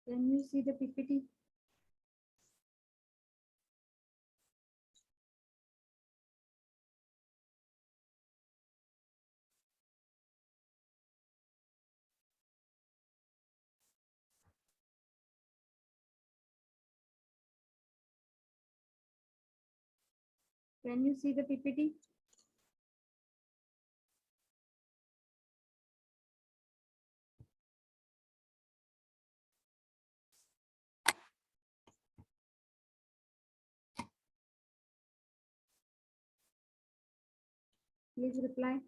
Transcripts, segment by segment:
Can you see the PPT? Can you see the PPT? Please reply.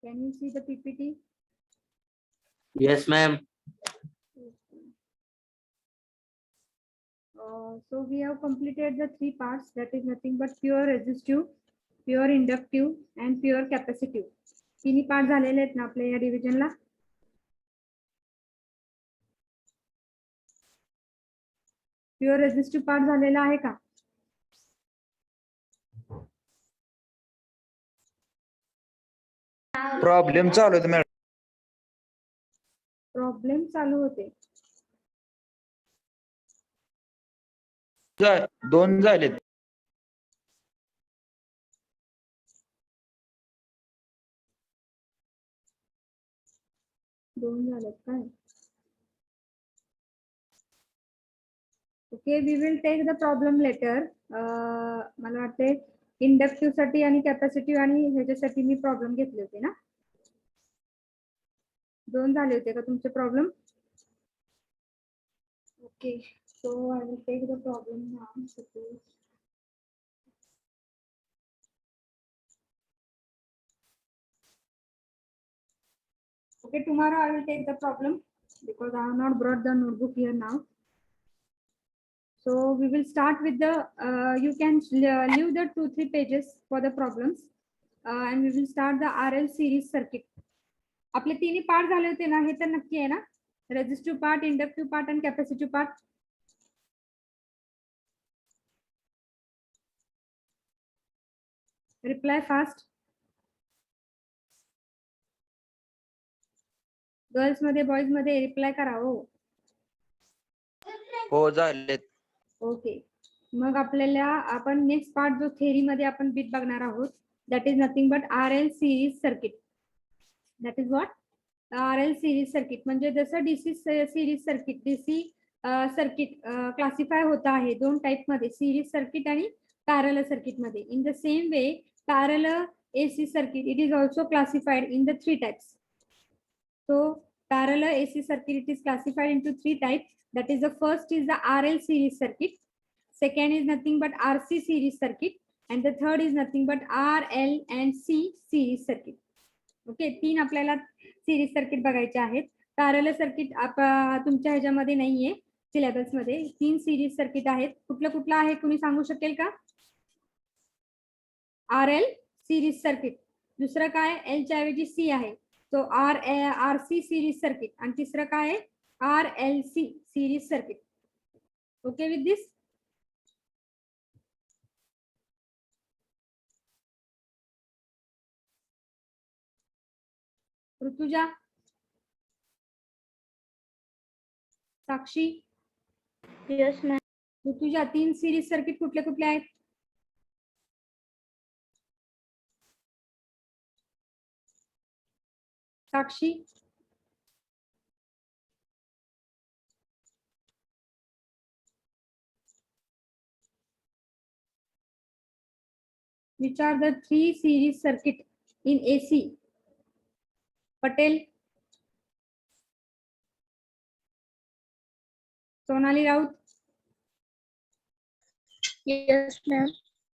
Can you see the PPT? Yes, ma'am. So we have completed the 3 parts, that is nothing but pure resistive, pure inductive and pure capacitive. तिन्ही part झालेले आहेत ना आपल्या या डिव्हिजनला. Pure resistive part झालेला आहे का? Problem चालू होते मॅडम. प्रॉब्लेम चालू होते. 2 झालेत. 2 झालेत काय? Okay, we will take the problem later. मला वाटते इंडक्टिव्ह साठी आणि कॅपॅसिटिव्ह आणि ह्याच्यासाठी मी प्रॉब्लेम घेतले होते ना. 2 झाले होते का तुमचे problem? Okay, so I will take the problem now. Suppose okay, tomorrow I will take the problem because I have not brought the notebook here now. So we will start with the you can leave the 2-3 pages for the problems and we will start the RL series circuit. आपले तिन्ही part झाले होते ना, हे तर नक्की आहे ना? Resistive part, inductive part आणि capacitive part. Reply fast. Girls मध्ये, बॉईज मध्ये रिप्लाय करा. हो झालेत. ओके, मग आपल्याला आपण नेक्स्ट पार्ट जो थेरी मध्ये आपण बीट बघणार आहोत, that is nothing but RL series circuit. That is what? RL series circuit. म्हणजे जसं DC series circuit, DC circuit classify होत आहे 2 टाइप मध्ये, सिरीज सर्किट आणि पॅरलल सर्किट मध्ये. In the same way parallel AC circuit, it is also classified in the 3 types. So parallel AC circuit, it is classified into 3 types. That is, the first is the RL series circuit, second is nothing but RC series circuit, and the third is nothing but RL and C series circuit. Okay, 3 आपल्याला series circuit बघायचे आहेत. Parallel circuit तुमच्या ह्याच्यामध्ये नाहीये syllabus मध्ये. 3 series circuit आहेत. कुठलं आहे कोणी सांगू शकेल का? RL series circuit. दुसरं काय? L च्या ऐवजी C आहे, तो RC सिरीज सर्किट. आणि तिसरं काय आहे? RLC series circuit. Okay with this? Rutuja, Sakshi. Yes ma'am. Rutuja, 3 series circuit कुठले आहेत? साक्षी. Which are the 3 series circuit in AC? Patel, Sonali Raut. Yes ma'am.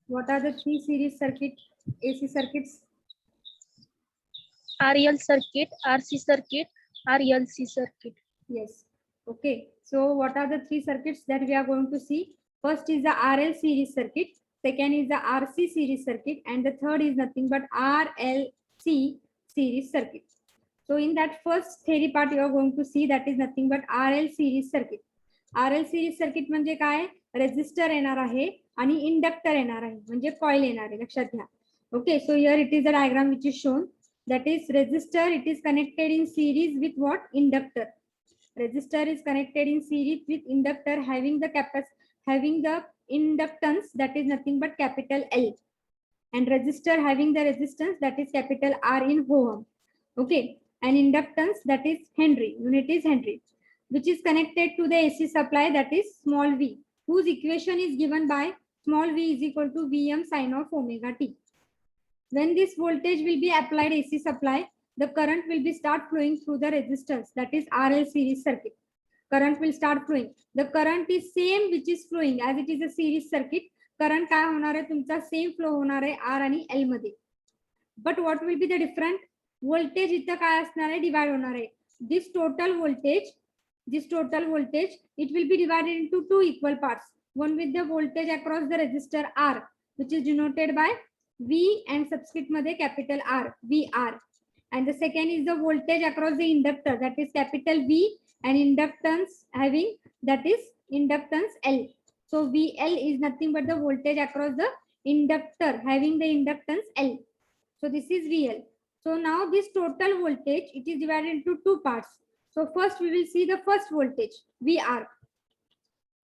What are the 3 series circuit AC circuits? RL circuit, RC circuit, RLC circuit. Yes. Okay. So what are the 3 circuits that we are going to see? First is the RL series circuit, second is the RC series circuit, and the third is nothing but RLC series circuit. So in that first theory part you are going to see, that is nothing but RL series circuit. RL series circuit म्हणजे काय? Resistor येणार आहे आणि inductor येणार आहे, म्हणजे coil येणार आहे. लक्षात घ्या. Okay, so here it is a diagram which is shown. That is resistor, it is connected in series with what? Inductor. Resistor is connected in series with inductor having the inductance, that is nothing but capital L, and resistor having the resistance, that is capital R in ohm. Okay, and inductance, that is Henry, unit is Henry, which is connected to the AC supply, that is small v, whose equation is given by small v is equal to Vm sin of omega t. When this voltage will be applied AC supply, the current will be start flowing through the resistance, that is RL series circuit. Current will start flowing. The current is same which is flowing as it is a series circuit. Current काय होणार आहे तुमचा? Same flow होणार आहे R आणि L मध्ये. But what will be the different? Voltage इथं काय असणार आहे? डिवाइड होणार आहे. This total voltage, it will be divided into 2 equal parts. One with the voltage across the resistor R, which is denoted by V and subscript मध्ये capital R, VR. And the second is the voltage across the inductor, that is capital V, and inductance having, that is inductance L. So VL is nothing but the voltage across the inductor having the inductance L. So this is VL. So now this total voltage, it is divided into 2 parts. So first we will see the first voltage, VR.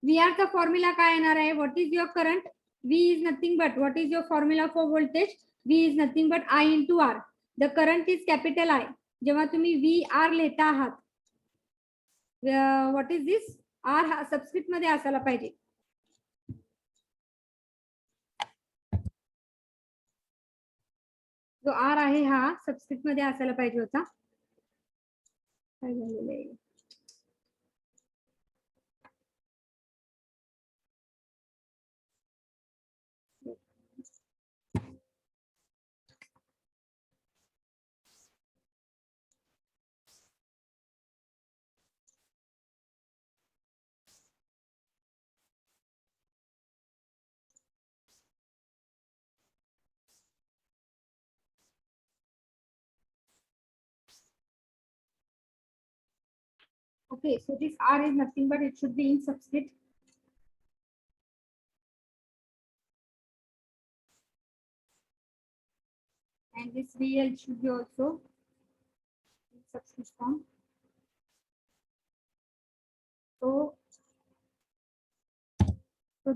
VR का formula काय येणार आहे? What is your current? V is nothing but, what is your formula for voltage? V is nothing but I into R. The current is capital I. जेव्हा तुम्ही VR लेता आहात, what is this? R हा subscript मध्ये असायला पाहिजे. जो are आहे हा सबस्क्रिप्ट मध्ये असायला पाहिजे होता. काय झालेलं आहे? Okay, so this R is nothing but it should be in subscript. And this VL should be also in subscript form. So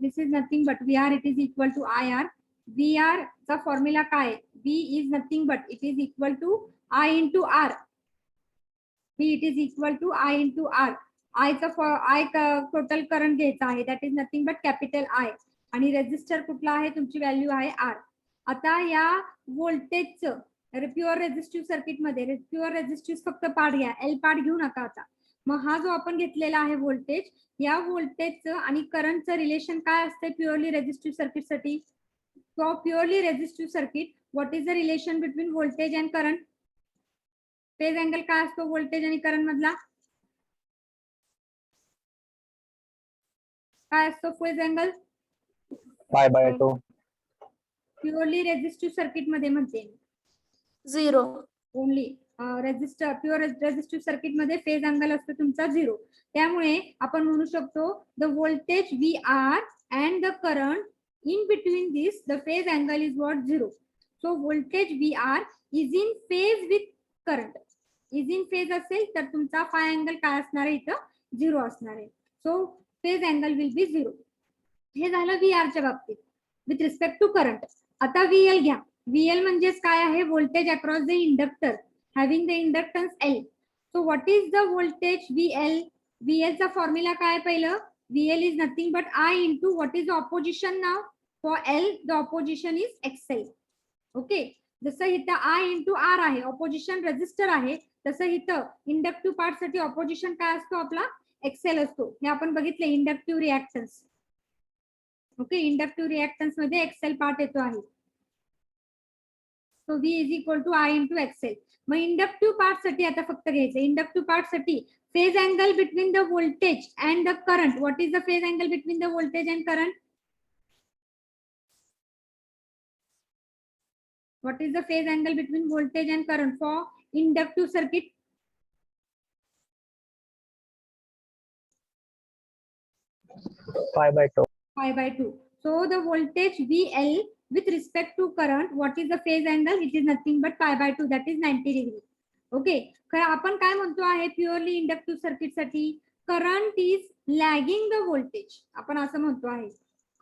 this is nothing but VR, it is equal to IR. VR चा formula काय आहे? V is nothing but it is equal to I into R. V it is equal to I into R. I चा I total current घ्यायचा आहे, that is nothing but capital I. आणि resistor कुठला आहे, तुमची value आहे R. आता या व्होल्टेजचं प्युअर रेझिस्टिव्ह सर्किट मध्ये प्युअर रेझिस्टिव्ह फक्त पार्ट घ्या, एल पार्ट घेऊ नका. आता मग हा जो आपण घेतलेला आहे व्होल्टेज, या व्होल्टेजचं आणि करंटचं रिलेशन काय असते प्युअरली रेझिस्टिव्ह सर्किट साठी? For purely resistive circuit what is the relation between voltage and current? Phase angle काय असतो व्होल्टेज आणि करंट मधला? काय असतो phase angle? π/2. Purely resistive circuit मध्ये म्हणते 0. Only resistor pure resistive circuit मध्ये फेज अँगल असतो तुमचा 0. त्यामुळे आपण म्हणू शकतो the voltage VR and the current in between this the phase angle is what 0. So voltage VR is in phase with current. Is in phase असेल तर तुमचा फाय अँगल काय असणार आहे, इथं 0 असणार आहे. So phase angle will B 0. हे झालं VR च्या बाबतीत विथ रिस्पेक्ट टू करंट. आता VL घ्या. VL म्हणजेच काय आहे? Voltage across the inductor having the inductance L. So what is the voltage VL? VL चा फॉर्म्युला काय पहिलं? VL is nothing but I into what is the opposition now for L? The opposition is XL. Okay, जसं इथं I into R आहे, opposition resistor आहे, तसं इथं inductive part साठी ऑपोजिशन काय असतो आपला? XL असतो. हे आपण बघितले inductive reactance. Okay, inductive reactance मध्ये XL पार्ट येतो आहे. So V is equal to I into XL. मग इंडक्टिव्ह पार्ट साठी आता फक्त घ्यायचं. इंडक्टिव्ह पार्ट साठी phase angle between the voltage and the current. What is the phase angle between the voltage and current? What is the phase angle between voltage and current for inductive circuit? π/2. Pi/2. So the voltage VL with respect to current, what is the phase angle? It is nothing but pi/2, that is 90 degree. Okay, खरं आपण काय म्हणतो आहे purely inductive circuit साठी? Current is lagging the voltage. आपण असं म्हणतो आहे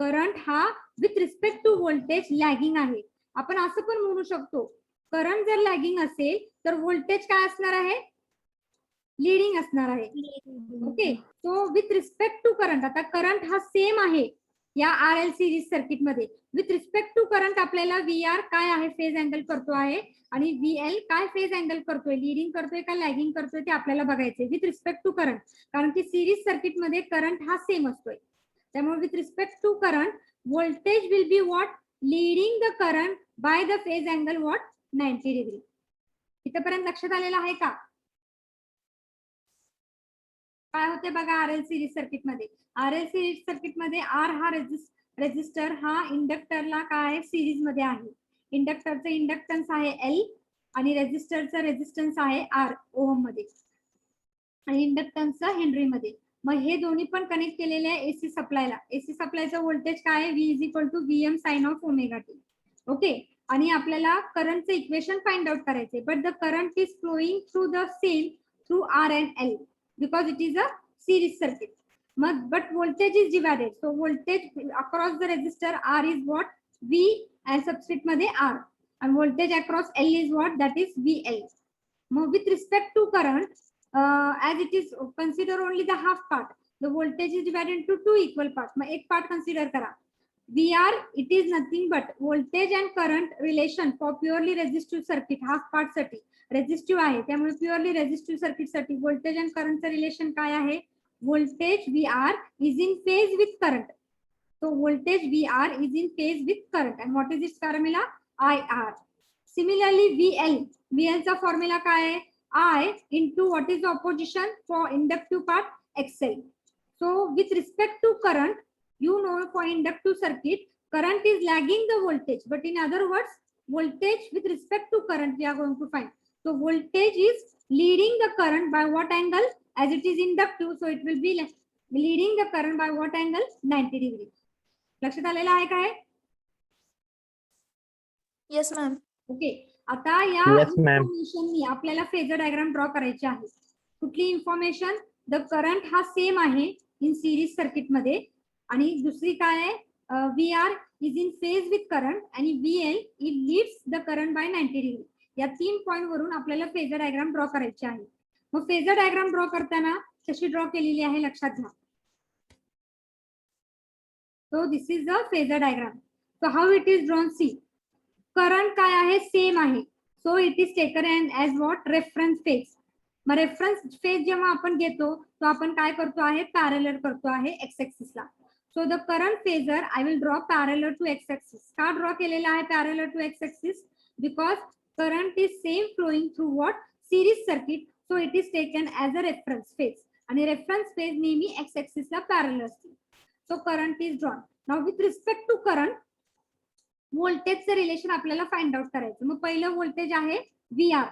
करंट हा with respect to voltage lagging आहे. आपण असं पण म्हणू शकतो करंट जर लॅगिंग असेल तर व्होल्टेज काय असणार आहे? लीडिंग असणार आहे. Okay, so with respect to current, आता करंट हा सेम आहे या RL सिरीज सर्किट मध्ये. विथ रिस्पेक्ट टू करंट आपल्याला VR काय आहे फेज अँगल करतो आहे आणि VL काय फेज अँगल करतोय, लीडिंग करतोय का लॅगिंग करतोय ते आपल्याला बघायचंय विथ रिस्पेक्ट टू करंट. कारण की सिरीज सर्किट मध्ये करंट हा सेम असतोय. त्यामुळे with respect to current voltage will be what? Leading the current by the phase angle what? 90 degree. इथपर्यंत लक्षात आलेलं आहे का? काय होते बघा RL सिरीज सर्किट मध्ये. RL सिरीज सर्किट मध्ये R हा रेजिस्टर हा इंडक्टरला काय सिरीज मध्ये आहे. इंडक्टरचं इंडक्टन्स आहे L आणि रेजिस्टरचं रेजिस्टन्स आहे R ओहम मध्ये आणि इंडक्टन्सचं हेनरी मध्ये. मग हे दोन्ही पण कनेक्ट केलेले आहे AC सप्लायला. AC सप्लायचं व्होल्टेज काय आहे? V is equal to VM sine of omega T. Okay, आणि आपल्याला करंटचं इक्वेशन फाइंड आउट करायचे. But the current is flowing through the same through R and L because it is a series circuit. But voltage is divided. So voltage across the resistor R is what? V and subscript मध्ये R. And voltage across L is what? That is VL. Now with respect to current, as it is consider only the half part. The voltage is divided into two equal parts. मग एक part consider करा. VR, it is nothing but voltage and current relation for purely resistive circuit, half part साठी resistive आहे, त्यामुळे purely resistive circuit साठी voltage and करंटचं relation काय आहे? Voltage VR is in phase with current. So voltage VR is in phase with current, and what is its formula? IR. Similarly, VL चा formula काय आहे? I into what is the opposition for inductive part? XL. So with respect to current, you know, for inductive circuit, current is lagging the voltage, but in other words, voltage with respect to current we are going to find. So voltage is leading the current by what angle? As it is inductive, so it will be leading the current by what angle? 90 degree. लक्षात आलेलं आहे काय? Yes ma'am. Okay, आता या Yes, ma'am. इन्फॉर्मेशननी आपल्याला phasor diagram draw करायची आहे. कुठली इन्फॉर्मेशन? द करंट हा सेम आहे इन सिरीज सर्किट मध्ये, आणि दुसरी काय आहे? VR is in phase with current आणि VL it leads the current bye 90 degree. या 3 पॉइंट वरून आपल्याला फेजर डायग्राम ड्रॉ करायची आहे. मग फेजर डायग्राम ड्रॉ करताना कशी ड्रॉ केलेली आहे लक्षात घ्या. So this is the phasor diagram. So how it is drawn? See, current काय आहे? सेम आहे. So it is taken as what? Reference phase. Mug reference phase जेव्हा आपण घेतो तो आपण काय करतो आहे? पॅरलल करतो आहे एक्स ऍक्सिस ला. So the current phasor I will draw parallel to X axis. का ड्रॉ केलेला आहे parallel to X axis? Because current is same flowing through what? Series circuit. So it is taken as a reference phase, आणि reference phase नेहमी X axis ला parallel असते. So current is drawn. Now with respect to current, व्होल्टेजचं relation आपल्याला find out करायचं. मग पहिलं voltage आहे VR.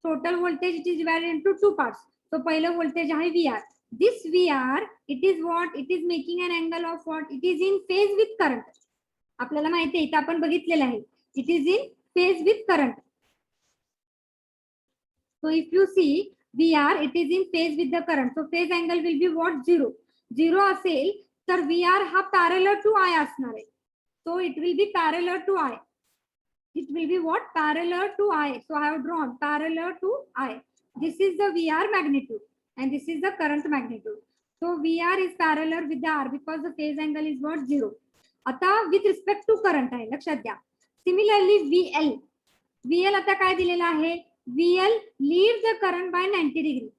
Total voltage it is divided into 2 parts. तो पहिलं व्होल्टेज आहे VR. This VR, it is what? It is making an angle of what? It is in phase with current. आपल्याला माहिती आहे, इथे आपण बघितलेलं आहे. It is in phase with current. So if you see VR, it is in phase with the current. So phase angle will be what? 0. 0 असेल तर VR हा पॅरलल टू I असणार आहे. So it will be parallel to I. It will be what? Parallel to I. So I have drawn parallel to I. This is the VR magnitude and this is the current magnitude. So VR is parallel with the R because the phase angle is what? 0. आता with respect to current आहे, लक्षात घ्या. Similarly VL आता काय दिलेला आहे? VL lead the current by 90 degree.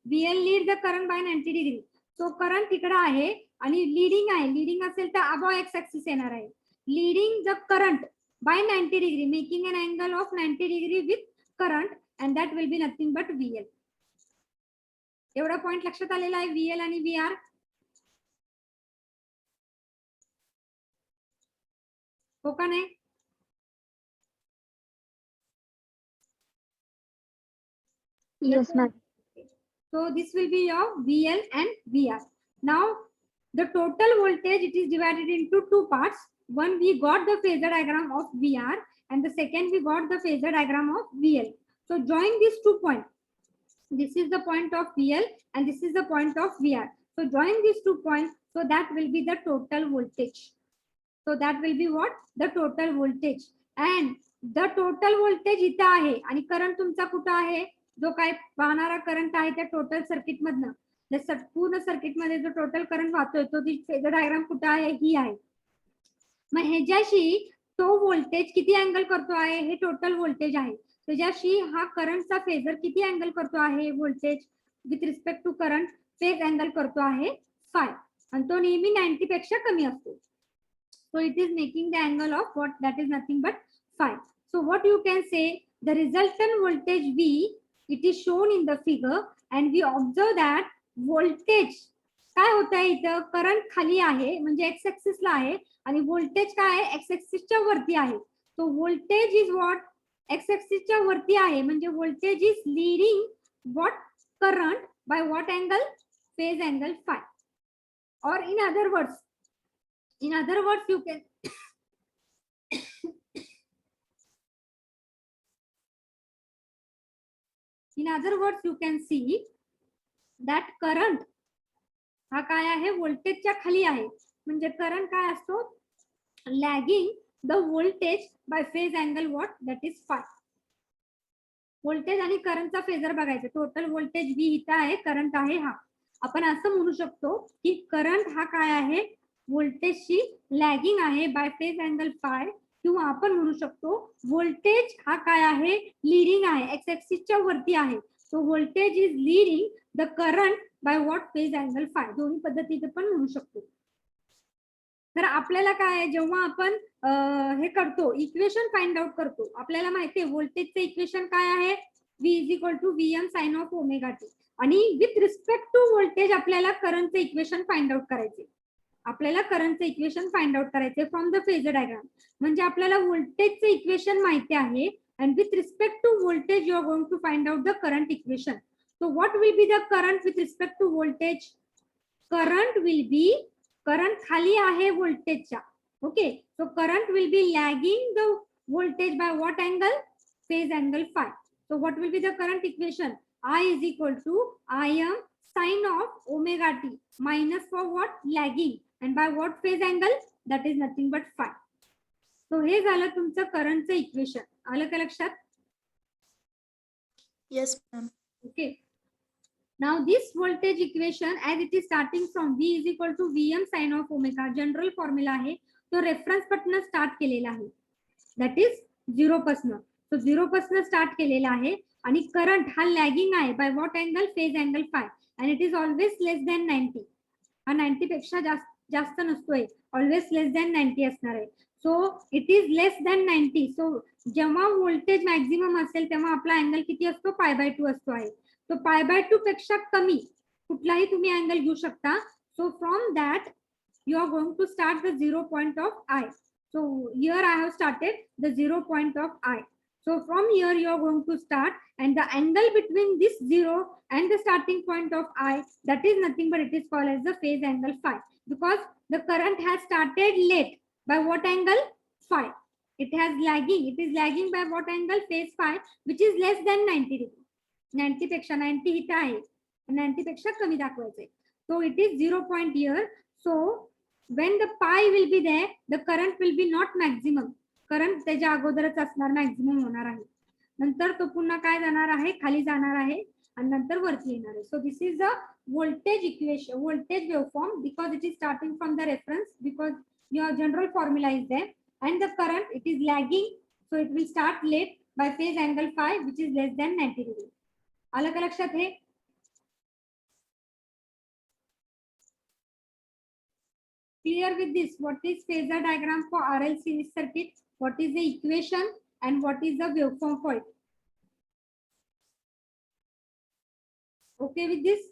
VL lead the current by 90 degree. So current तिकडे आहे आणि लीडिंग आहे. लीडिंग असेल तर अबॉव एक्स ऍक्सिस येणार आहे. Leading the current bye 90 degree, making an angle of 90 degree with current, and that will be nothing but VL. एवढा point लक्षात आलेला आहे VL आणि VR. हो का नाही? Yes, ma'am. So this will be your VL and VR. Now the total voltage, it is divided into 2 parts. One, we got the phasor diagram of VR, and the second we got the phasor diagram of VL. So join these 2 points. This is the point of VL and this is the point of VR. So join these 2 points, so that will be the total voltage. So that will be what? The total voltage. And the total voltage इथं आहे आणि current तुमचा कुठं आहे? जो काय वाहणारा current आहे त्या टोटल सर्किट मधनं, पूर्ण सर्किट मध्ये जो टोटल करंट वाहतोय तो फेजर डायग्राम कुठं आहे? ही आहे. मग ह्याच्याशी तो व्होल्टेज किती अँगल करतो आहे? हे टोटल व्होल्टेज आहे. त्याच्याशी हा करंटचा फेजर किती अँगल करतो आहे? Voltage with respect to current phase angle करतो आहे फाय, आणि तो नेहमी 90 पेक्षा कमी असतो. सो it is making the angle of what? That is nothing but five. So what you can say, the resultant voltage V, it is shown in the figure, and we observe that voltage काय होत आहे? इथं current खाली आहे म्हणजे x axis ला आहे आणि voltage काय आहे? एक्स ऍक्सिसच्या वरती आहे. तो व्होल्टेज इज व्हॉट? एक्स ऍक्सिसच्या वरती आहे म्हणजे voltage is leading what? Current by what angle? Phase angle phi. और in other words you can in other words you can see that current हा काय आहे? व्होल्टेजच्या खाली आहे म्हणजे करंट काय असतो? Lagging the voltage bye phase angle what? That is five. Voltage आणि करंटचा फेजर बघायचा. टोटल व्होल्टेज V इथं आहे, करंट आहे हा. आपण असं म्हणू शकतो की करंट हा काय आहे? व्होल्टेजशी लॅगिंग आहे बाय फेज अँगल फाय, किंवा आपण म्हणू शकतो व्होल्टेज हा काय आहे, लीडिंग आहे, एक्स ऍक्सिसच्या वरती आहे. So voltage is leading the current by what phase angle phi. दोन्ही पद्धतीने पण म्हणू शकतो. तर आपल्याला काय आहे, जेव्हा आपण हे करतो इक्वेशन फाइंड आउट करतो, आपल्याला माहिती आहे व्होल्टेजचं इक्वेशन काय आहे, V is equal to VM sine of omega t. आणि विथ रिस्पेक्ट टू व्होल्टेज आपल्याला करंटचं इक्वेशन फाइंड आउट करायचे. आपल्याला करंटचं इक्वेशन फाइंड आउट करायचे फ्रॉम द फेजर डायग्राम. म्हणजे आपल्याला व्होल्टेजचं इक्वेशन माहिती आहे, and with respect to voltage you are going to find out the current equation. So what will be the current with respect to voltage? Current will be, current खाली आहे व्होल्टेजच्या. Okay, so current will be lagging the voltage by what angle? Phase angle phi. So what will be the current equation? I is equal to Im sin of omega t minus for what? Lagging, and by what phase angle? That is nothing but phi. So हे झालं तुमचं करंटचं equation. आलं का लक्षात? Yes, ma'am. Okay. Now this voltage equation as it is starting from V is equal to Vm sin of omega, general formula आहे, तो reference पासून start केलेला आहे, दॅट इज 0 पासून. तो 0 पासून स्टार्ट केलेला आहे आणि करंट हा लॅगिंग आहे bye what angle? Phase angle five, and it is always less than 90. हा 90 पेक्षा जास्त नसतोय, ऑलवेज लेस दॅन 90 असणार आहे. सो इट इज लेस दॅन 90. सो जेव्हा व्होल्टेज मॅक्झिमम असेल तेव्हा आपला अँगल किती असतो? π/2 असतो आहे. तो π/2 पेक्षा कमी कुठलाही तुम्ही अँगल घेऊ शकता. So from that you are going to start the 0 point of I. So here I have started the 0 point of I. So from here you are going to start, and the angle between this 0 and the starting point of I, that is nothing but it is called as the phase angle phi, because the current has started late by what angle? Phi. It has lagging. It is lagging by what angle? Phase phi, which is less than 90 degree. 90 पेक्षा 90 इथे आहे, 90 पेक्षा कमी दाखवायचे. So it is 0 point here. So when the pi will be there, the current will be not maximum. Current त्याच्या अगोदरच असणार, maximum होणार आहे. नंतर तो पुन्हा काय जाणार आहे? खाली जाणार आहे आणि नंतर वरती येणार आहे. So this is a voltage equation, voltage waveform, because it is starting from the reference, because your general formula is there, and the current it is lagging, so it will start late by phase angle phi, which is less than 90 degree. आलं का लक्षात? हे clear with this? What is phasor diagram for RL series circuit? What is the equation and what is the waveform for it? Okay with this?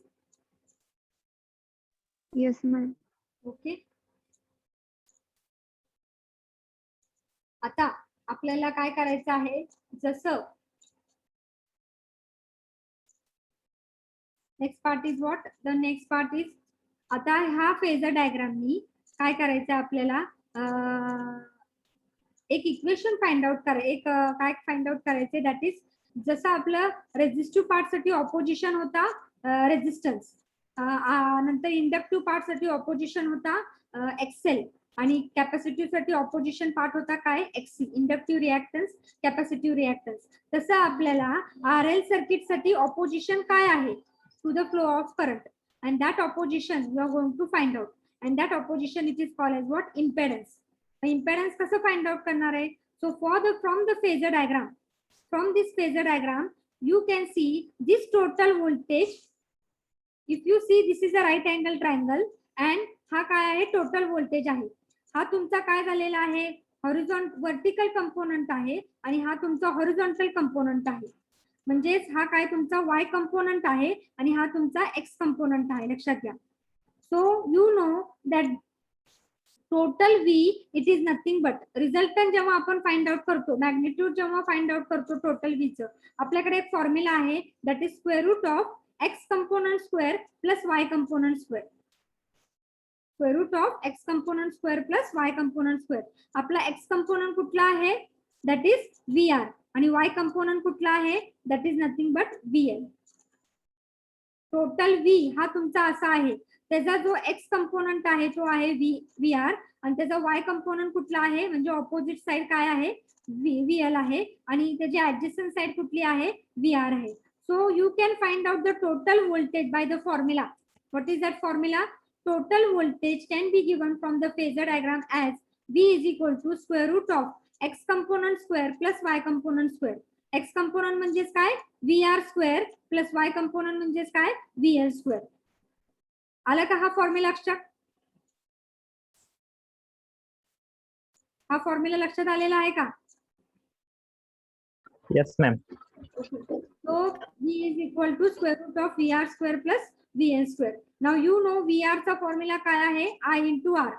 Yes, ma'am. Okay. आता आपल्याला काय करायचं आहे, जसं next part is what? The next part is, आता ह्या phasor डायग्रामनी काय करायचं आपल्याला, एक इक्वेशन फाइंड आउट एक काय फाइंड आउट करायचे, दॅट इज जसं आपलं रेझिस्टिव्ह पार्ट साठी ऑपोजिशन होता रेझिस्टन्स, नंतर इंडक्टिव्ह पार्ट साठी ऑपोजिशन होता एक्सेल, आणि कॅपॅसिटिव्ह साठी ऑपोजिशन पार्ट होता काय? X C, inductive reactance, capacitive reactance. तसं आपल्याला RL सर्किट साठी ऑपोजिशन काय आहे? To the flow of current, and that opposition you are going to find out, and that opposition it is called as what? Impedance. Impedance कसं find out करणार आहे? So from the phasor diagram, from this phasor diagram you can see this total voltage. If you see, this is a right angle triangle, and हा काय आहे? Total voltage आहे. हा तुमचा काय झालेला आहे? वर्टिकल कंपोनंट आहे, आणि हा तुमचा हॉरिझॉन्टल कंपोनंट आहे. म्हणजेच हा काय तुमचा वाय कंपोनंट आहे आणि हा तुमचा एक्स कंपोनंट आहे, लक्षात घ्या. So you know that total V it is nothing but, resultant जेव्हा आपण फाइंड आउट करतो, मॅग्निट्यूड जेव्हा फाइंड आउट करतो टोटल V चं, आपल्याकडे एक फॉर्म्युला आहे, that is square root of X component square plus Y component square. Square root of X component square plus Y component square. आपला एक्स कंपोनंट कुठला आहे? दॅट इज VR, आणि वाय component कुठला आहे? That is nothing but VL. Total V हा तुमचा असा आहे, त्याचा जो एक्स कंपोनंट आहे तो आहे VR, आणि त्याचा वाय कंपोनंट कुठला आहे? म्हणजे ऑपोजिट साइड काय आहे? VL आहे, आणि त्याची ऍडजस्टंट साइड कुठली आहे? VR आहे. So you can find out the total voltage by the formula. What is that formula? total voltage can be given from the phasor diagram as V is equal to square root of x component square plus y component square. x component म्हणजेच काय VR square plus y component म्हणजेच काय VL square. आला का हा formula लक्षात? हा formula लक्षात आलेला आहे का? Yes, ma'am. So V is equal to square root of VR square plus VL square. Now you know VR चा फॉर्म्युला काय आहे? I into R.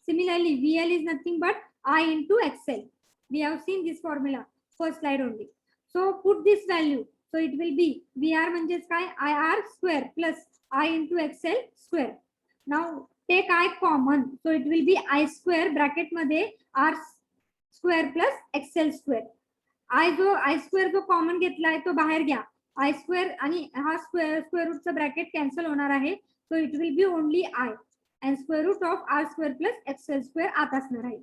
Similarly, VL is nothing but I into XL. We have seen this formula first slide only. So put this value. So it will be VR म्हणजेच काय IR square plus I into XL square. Now take I common. So it will be I square bracket मध्ये R square plus XL square. I square जो common घेतलाय तो बाहेर घ्या. I square आणि हा स्क्वेअर रूटचं ब्रॅकेट कॅन्सल होणार आहे. सो it will B only I and square root of R square plus XL square आत असणार आहे.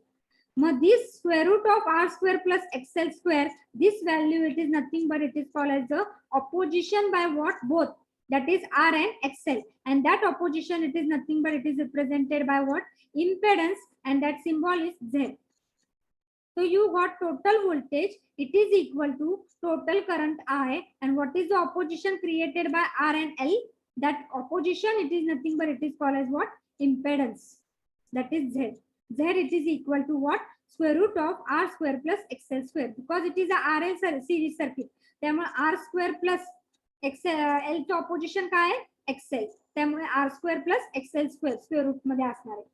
मग this square root of R square plus XL square, this value it is nothing but it is called as the opposition by what? Both, that is R and XL, and that opposition it is nothing but it is represented by what? Impedance, and that symbol is Z. So you got total voltage, it is equal to total current I, and what is the opposition created by R and L? That opposition it is nothing but it is called as what? Impedance, that is Z. Z it is equal to what? Square root of R square plus XL square, because it is a RL series circuit. त्यामुळे R square plus XL चे opposition काय आहे? XL. त्यामुळे R square plus XL square square root मध्ये असणार आहे.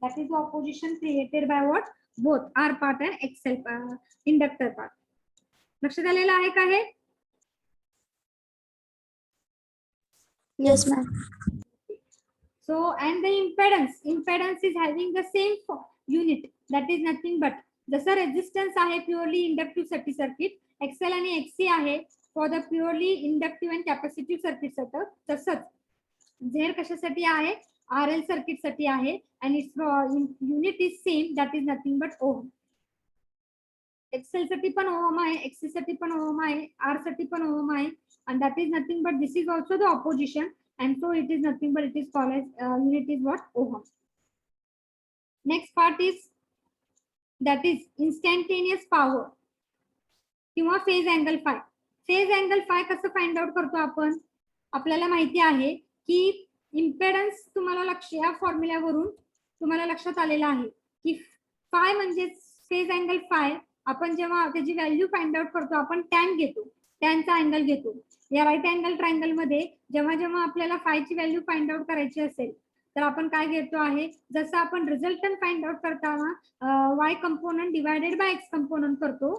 That is the opposition created by what? Both R part and XL inductor part. लक्षात आलेलं आहे का हे? Yes, ma'am. So and the impedance is having the same unit, that is nothing but जसं resistance आहे purely inductive साठी circuit, XL आणि XC आहे for the purely inductive and capacitive circuit साठी, तसंच Z कशासाठी आहे? RL सर्किट साठी आहे, and its unit is same, that is nothing but ohm. XL साठी पण ओहम आहे, XC साठी पण ओहम आहे, R साठी पण ओहम आहे, and that is nothing but this is also the opposition, and so it is nothing but it is called as unit is what? Ohm. Next part is that is instantaneous power किंवा phase angle फाय. Phase angle फाय कसं find out करतो आपण? आपल्याला माहिती आहे की impedance तुम्हाला या फॉर्म्युल्यावरून तुम्हाला लक्षात आलेलं आहे की फाय म्हणजे फेज अँगल फाय. आपण जेव्हा त्याची व्हॅल्यू फाइंड आउट करतो आपण टॅन घेतो, टॅनचा अँगल घेतो. या राईट अँगल ट्रायंगल मध्ये जेव्हा जेव्हा आपल्याला फायची व्हॅल्यू फाइंड आउट करायची असेल तर आपण काय घेतो आहे, जसं आपण रिझल्टंट फाइंड आउट करताना y component divided by x component करतो.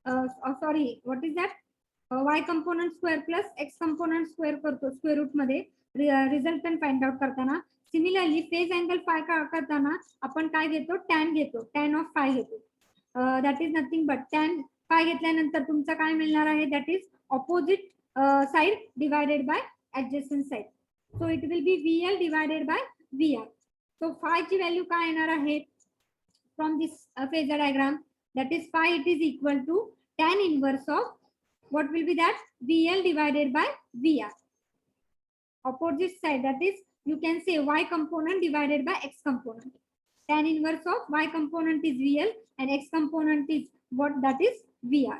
Sorry, what is that? Y component square plus x component square करतो स्क्वेअर रूट मध्ये रिझल्टंट फाइंड आउट करताना. सिमिलरली फेज अँगल फाय करताना आपण काय घेतो? टॅन घेतो, टॅन ऑफ फाय घेतो. That is nothing but tan phi घेतल्यानंतर तुमचं काय मिळणार आहे? That is opposite side divided by adjacent side. So it will be VL divided by VR. So phi ची व्हॅल्यू काय येणार आहे from this phasor diagram? That is phi it is equal to tan inverse of what will be that? VL divided by VR. Opposite side, that is you can say Y component divided by X component. Tan inverse of Y component is VL and X component is what? That is VR.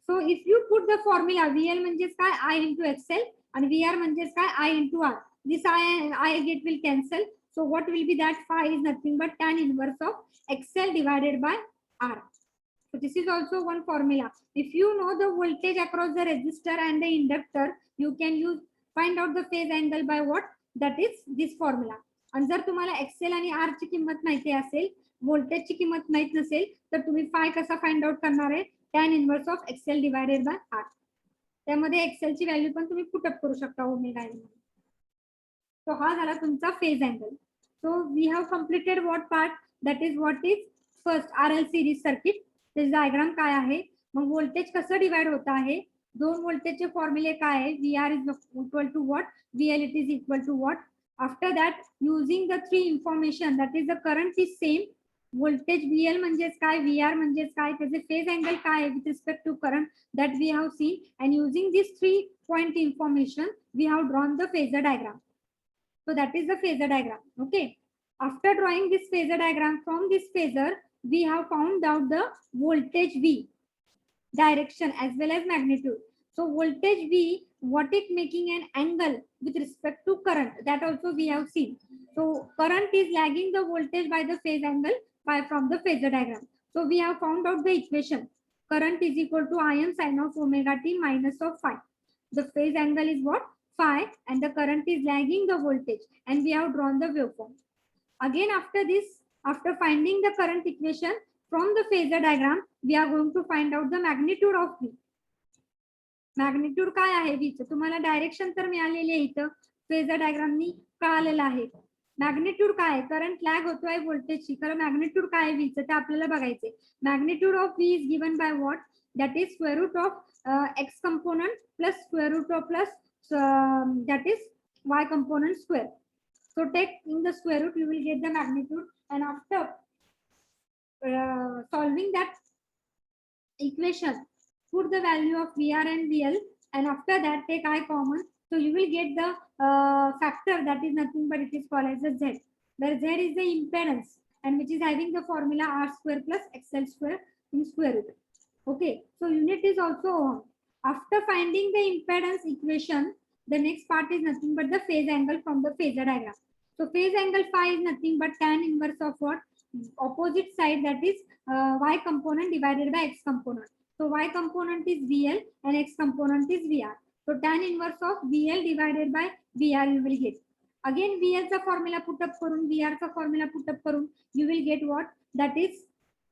So if you put the formula VL म्हणजेच काय? I into XL and VR म्हणजेच काय? I into R. This I get will cancel. So what will be that? Phi is nothing but tan inverse of XL divided by R. So this is also one formula. If you know the voltage across the resistor and the inductor, you can find out the phase angle by what? That is this formula. आणि जर तुम्हाला XL आणि R ची किंमत माहिती असेल, व्होल्टेजची किंमत माहित नसेल, तर तुम्ही फाय कसा फाइंड आउट करणार आहे? tan inverse of XL divided by R. त्यामध्ये XL ची व्हॅल्यू पण तुम्ही पुट अप करू शकता ओमेगा मध्ये. सो हा झाला तुमचा phase angle. So we have completed what part? That is what is first RL series circuit. त्याचा डायग्राम काय आहे, मग व्होल्टेज कसं डिवाइड होत आहे, दोन व्होल्टेजचे फॉर्म्युले काय आहे? VR is equal to what? VL it is equal to what? After that using the three information, that is the current is same. Voltage VL म्हणजेच काय, VR म्हणजेच काय, त्याचे फेज अँगल काय आहे with respect to current, that we have seen. And using this 3 point information we have drawn the phasor diagram. So that is the phasor diagram. Okay. After drawing this phasor diagram, from this phasor, we have found out the voltage V, direction as well as magnitude. So voltage V, what it making an angle with respect to current, that also we have seen. So current is lagging the voltage by the phase angle from the phasor diagram. So we have found out the equation. Current is equal to Im sin of omega t minus of phi. The phase angle is what? Phi, and the current is lagging the voltage, and we have drawn the waveform. Again, after this, after finding the current equation from the phasor diagram, we are going to find out the magnitude of V. Magnitude काय आहे व्हीचं? तुम्हाला direction तर मिळालेली आहे, इथं phasor डायग्रामनी कळालेलं आहे. Magnitude काय आहे? करंट लॅग होतोय व्होल्टेजची, खरं मॅग्निट्यूड काय आहे व्हीचं ते आपल्याला बघायचंय. Magnitude of V is given by what? That is square root of X component plus square root of plus that is y component square. So take in the square root, you will get the magnitude, and after solving that equation, put the value of VR and VL, and after that take I common, so you will get the factor that is nothing but it is called as a Z, where Z is the impedance, and which is having the formula R square plus XL square in square root. Okay, so unit is also on. After finding the impedance equation, the next part is nothing but the phase angle from the phasor diagram. So phase angle phi is nothing but tan inverse of what? Opposite side, that is y component divided by x component. So y component is VL and x component is VR. So tan inverse of VL divided by VR you will get. Again VL चा formula put up करून, VR चा formula put up करून, you will get what? That is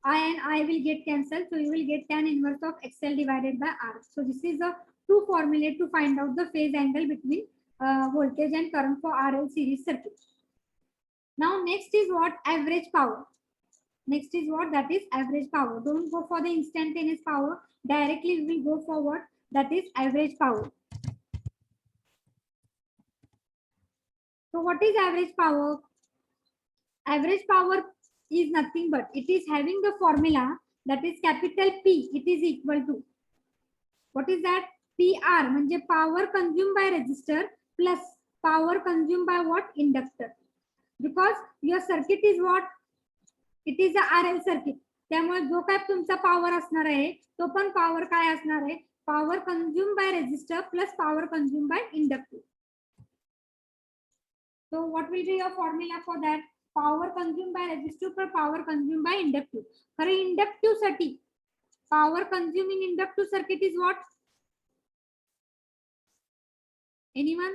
I and I will get cancelled. So you will get tan inverse of XL divided by R. So this is the two formulae to find out the phase angle between voltage and current for RL series circuit. Now next is what? Average power. Next is what? That is average power. Don't go for the instantaneous power. Directly we will go for what? That is average power. So what is average power? Average power is nothing but it is having the formula that is capital P. It is equal to what is that? PR म्हणजे power consumed by resistor plus power consumed by what? Inductor. Because your circuit is what? It is a RL circuit. त्यामुळे जो काय तुमचा power असणार आहे तो पण power काय असणार आहे? Power consume by resistor plus power consume by inductive. So what will be your formula for that? Power consumed by resistor per power consumed by inductive. For inductive circuit, power consuming inductive circuit is what? Anyone?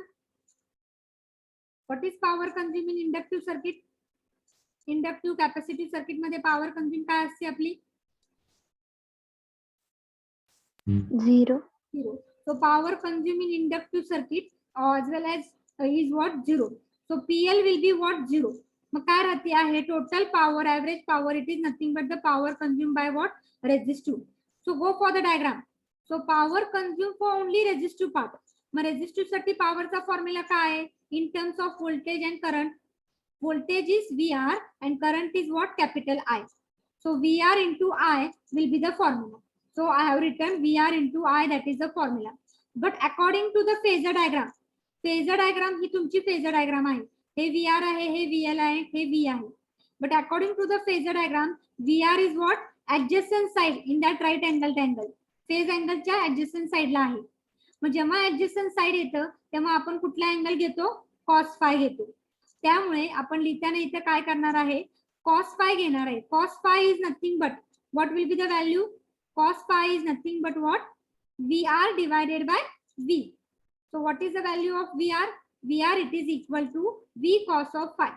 What is power consuming inductive circuit? Inductive capacitive circuit मध्ये power consume काय असते आपली? Zero. Zero. So power consuming inductive circuit as well as is what? Zero. So PL will be what? Zero. मग काय राहते आहे? Total power, average power, it is nothing but the power consumed by what? Resistive. So go for the diagram. So power consumed for only resistive part. Mug resistive साठी power चा formula काय आहे? In terms of voltage and current, voltage is VR and current is what? Capital I. So VR into I will be the formula. So I have written VR into I, that is the formula. But according to the phasor diagram, phasor diagram ही तुमची phasor diagram आहे. हे VR आहे, हे VL आहे, हे V आहे. But according to the phasor diagram, VR is what? Adjacent side in that right angle angle. Phase angle च्या adjacent side ला आहे. मग जेव्हा adjacent side येतं तेव्हा आपण कुठला अँगल घेतो? cos phi घेतो. त्यामुळे आपण लिहिताना इथे काय करणार आहे? cos phi घेणार आहे. cos phi is nothing but what will be the value? Cos phi is nothing but what? VR divided by V. So what is the value of VR? VR it is equal to V cos of phi.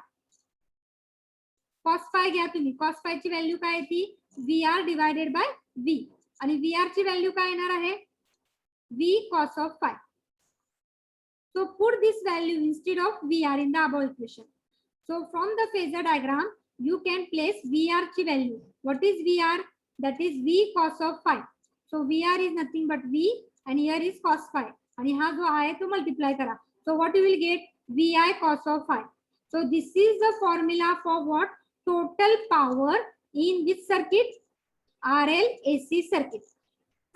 Cos phi घ्या तुम्ही. Cos phi ची value काय आहे ती? VR divided by V. आणि VR ची value काय येणार आहे? V cos of phi. So put this value instead of VR in the above equation. So from the phasor diagram, you can place VR ची value. What is VR? That is V cos of phi. So VR is nothing but V and here is cos phi. आणि हा जो आहे तो multiply करा. So what you will get? VI cos of phi. So this is the formula for what? Total power in which circuit? RL AC circuit.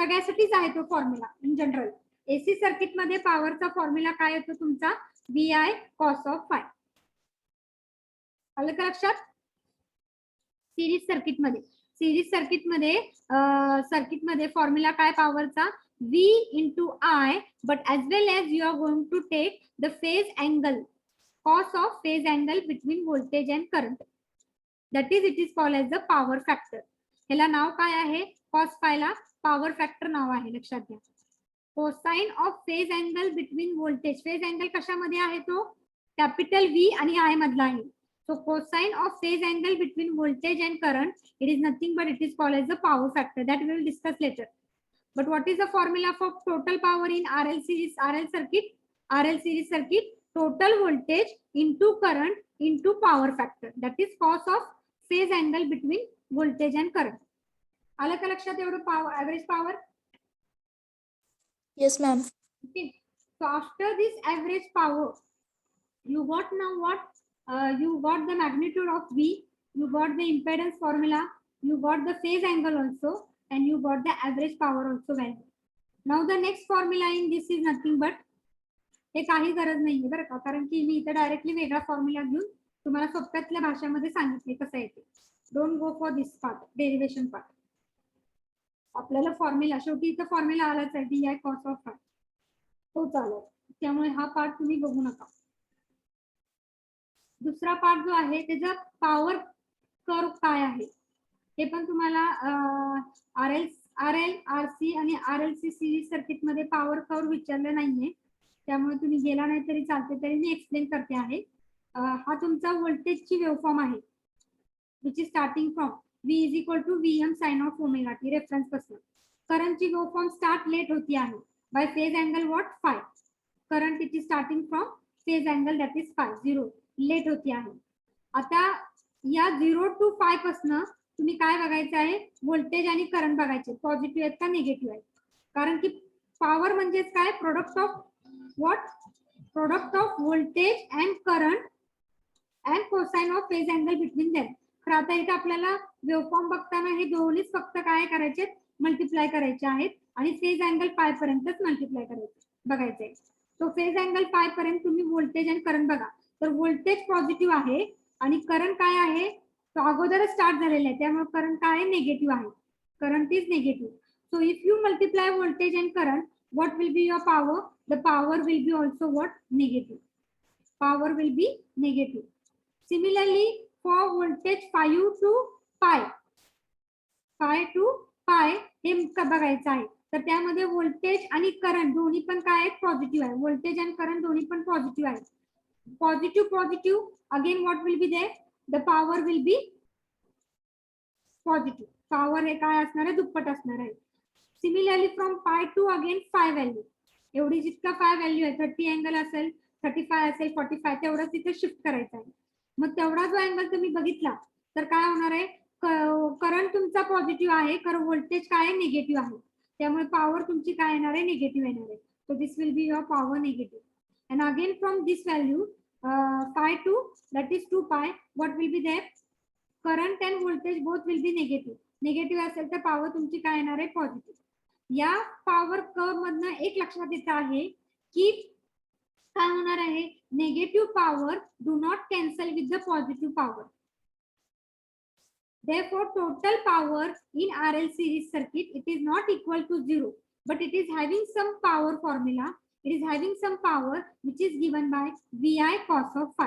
सगळ्यासाठीच आहे तो formula in general. AC circuit मध्ये पॉवरचा formula काय येतो तुमचा? VI cos of phi. आलं का लक्षात? Series circuit मध्ये फॉर्म्युला काय पॉवरचा V into I, but as well as you are going to take the phase angle, cos of phase angle between voltage and current. That is, it is called as the power factor. ह्याला नाव काय आहे? cos phi ला power factor नाव आहे, लक्षात घ्या. Cosine of phase angle between voltage. phase angle कशामध्ये आहे तो? Capital V आणि I मधला आहे. So cosine of phase angle between voltage and current, it is nothing but it is called as the power factor. That we will discuss later. But what is the formula for total power in RL circuit? RL series circuit, total voltage into current into power factor. That is cos of phase angle between voltage and current. आलं का लक्षात एवढं power, average power? Yes, ma'am. Okay. So after this average power, you got now what? You got the magnitude of V, you got the impedance formula, you got the phase angle also, and you got the average power also value. Now the next formula in this is nothing but हे काही गरज नाहीये बरं का, कारण की मी इथे directly वेगळा formula घेऊन तुम्हाला सोप्यातल्या भाषेमध्ये सांगितले कसं येते. Don't go for this part, derivation part. आपल्याला फॉर्म्युला शेवटी इथं फॉर्म्युला आलाच आहे डी आय कॉस ऑफ फाय, तो चालेल. त्यामुळे हा पार्ट तुम्ही बघू नका. दुसरा पार्ट जो आहे त्याचा पॉवर कर्व काय आहे हे पण तुम्हाला RL, RC आणि RLC सिरीज सर्किट मध्ये पॉवर कर्व विचारलं नाहीये, त्यामुळे तुम्ही गेला नाही तरी चालते, तरी मी एक्सप्लेन करते आहे. हा तुमचा व्होल्टेजची वेवफॉर्म आहे, which is starting from V is equal to VM sine of omega t reference पासून. करंटची वेवफॉर्म स्टार्ट लेट होती आहे by phase angle what phi. Current it is starting from phase angle that is 0 late होती आहे. आता या 0 to 5 पासून तुम्ही काय बघायचं आहे? व्होल्टेज आणि करंट बघायचे, पॉझिटिव्ह आहेत का निगेटिव्ह आहेत. कारण की पॉवर म्हणजे काय? Product of what? Product off voltage and current and cosine of phase angle between them. तर आता इथे आपल्याला वेवफॉर्म बघताना हे दोन्हीच फक्त काय करायचे? मल्टिप्लाय करायचे आहेत आणि फेज अँगल पाय पर्यंतच मल्टिप्लाय करायचे बघायचे. तो फेज अँगल पाय पर्यंत तुम्ही व्होल्टेज आणि करंट बघा. तर व्होल्टेज पॉझिटिव्ह आहे आणि करंट काय आहे? तो अगोदरच स्टार्ट झालेला आहे, त्यामुळे करंट काय आहे? निगेटिव्ह आहे. Current is negative. So if you multiply voltage and current, what will be your power? The power will be also what? Negative. Power will be negative. Similarly, for voltage 5 to pi, 5 to pi हे बघायचं आहे. तर त्यामध्ये voltage आणि current दोन्ही पण काय आहेत? Positive आहे. व्होल्टेज आणि करंट दोन्ही पण पॉझिटिव्ह आहे. Positive again what will be there? The power will be positive. Power हे काय असणार आहे? दुप्पट असणार आहे. Similarly from pi to again 5 value, एवढी जितका 5 व्हॅल्यू आहे 30 अँगल असेल, 35 असेल, 45 तेवढंच तिथे शिफ्ट करायचं आहे. मग तेवढा जो अँगल तुम्ही बघितला तर काय होणार आहे? करंट तुमचा पॉझिटिव्ह आहे, कारण व्होल्टेज काय आहे? निगेटिव्ह आहे. त्यामुळे पॉवर तुमची काय येणार आहे? निगेटिव्ह येणार आहे. So this will be your power negative. And again from this value 5 to that is 2 pi, what will be there? Current and voltage both will be negative. Negative असेल तर पॉवर तुमची काय येणार आहे? पॉझिटिव्ह. या power curve मधनं एक लक्षात येत आहे की काय होणार आहे? Negative power do not cancel with the positive power. Therefore, total power in RL series circuit, it is not equal to 0, but it is having some power formula. It is having some power which is given by VI cos of phi.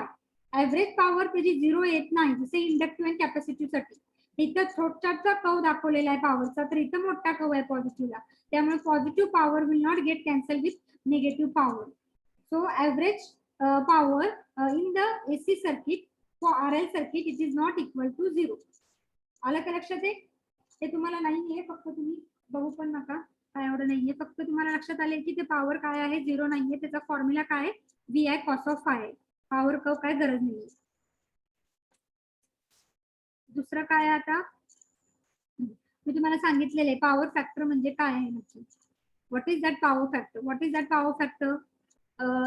Average power त्याची 0 येत नाही, जसे inductive आणि capacitive साठी. इथं छोटासा curve दाखवलेला आहे पॉवरचा, तर इथं मोठा कर्व आहे पॉझिटिव्हला. त्यामुळे positive power will not get cancel with negative power. So average power in the AC circuit for RL circuit it is not equal to 0. आलं का लक्षात आहे? ते तुम्हाला नाहीये, फक्त तुम्ही बघू पण नका, काय एवढं नाहीये. फक्त तुम्हाला लक्षात आले की ते पॉवर काय आहे? 0 नाहीये. त्याचा फॉर्म्युला काय आहे? VI cos of phi आहे. पॉवर कर्व काय गरज नाहीये. दुसरं काय आता मी तुम्हाला सांगितलेलं पॉवर फॅक्टर म्हणजे काय आहे नक्की. What is that power factor? What is that power factor?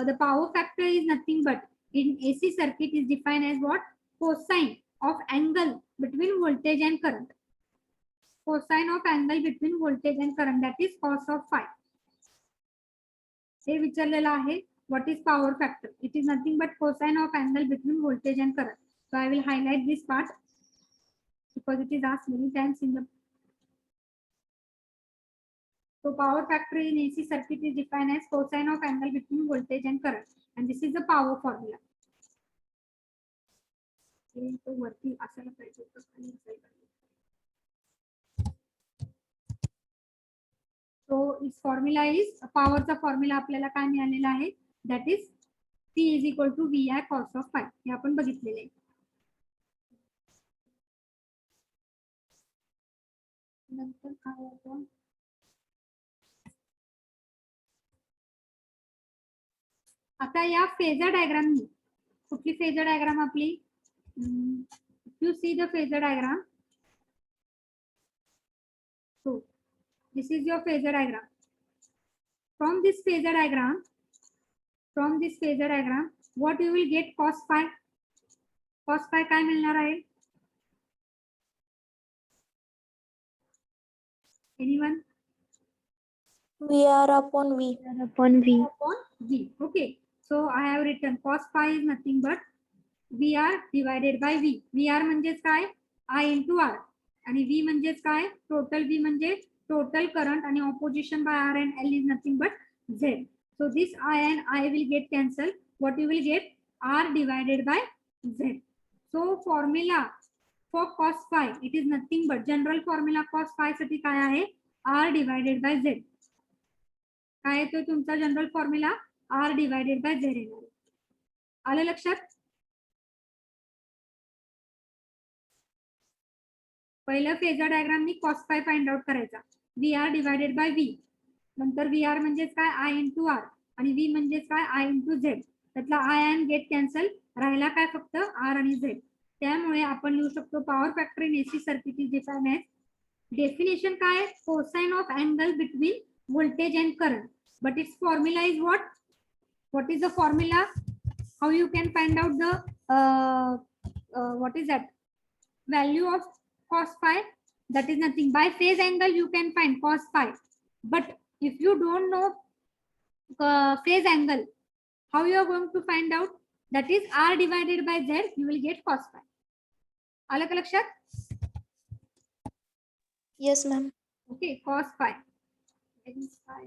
The power factor is nothing but in AC circuit is defined as what? Cosine of angle between voltage and current. Cosine of angle between voltage and current, that is cos of phi. हे विचारलेलं आहे. What is power factor? It is nothing but cosine of angle between voltage and current. So I will highlight this part because it is asked many times in the. So power factor in AC circuit is defined as cosine of angle between voltage and current, and this is the power formula. तो वरती असायला पाहिजे होतं, खाली असायला पाहिजे. So its formula is power चा formula आपल्याला काय मिळालेला आहे, that is P is equal to VI cos of phi. हे आपण बघितलेले आहे. नंतर काय होतं, आता या फेजर डायग्राम, कुठली फेजर डायग्राम आपली, you see the phasor diagram. So this is your phasor diagram. From this phasor diagram, what you will get cos phi. Cos phi काय मिळणार आहे? Anyone? VR upon V. Upon V. Upon V. Okay. So I have written cos phi is nothing but VR divided by V. VR म्हणजेच काय? I into R. आणि V म्हणजेच काय? Total V म्हणजे total current, आणि opposition by R and L is nothing but Z. So this I and I will get cancelled. What you will get? R divided by Z. So formula for cos phi, it is nothing but general formula cos phi साठी काय आहे? R divided by Z. काय येतो तुमचा general formula? R divided by Z येणार. आलं लक्षात? पहिलं फेजर डायग्राम मी cos phi फाइंड आउट करायचा. VR divided by V. नंतर VR म्हणजेच काय? I into R. आणि V म्हणजेच काय? I into Z. त्यातला I and गेट कॅन्सल, राहिला काय फक्त R आणि Z. त्यामुळे आपण लिहू शकतो power factor in AC circuit is defined as, definition काय? Cosine of angle between voltage and current. But its formula is what? What is the formula? How you can find out the what is that? Value of cos phi? That is nothing. By phase angle you can find cos phi. But if you don't know phase angle, how you are going to find out? That is R divided by Z. You will get cos phi. आलं का लक्षात? Yes, ma'am. Okay, cos phi. Phi.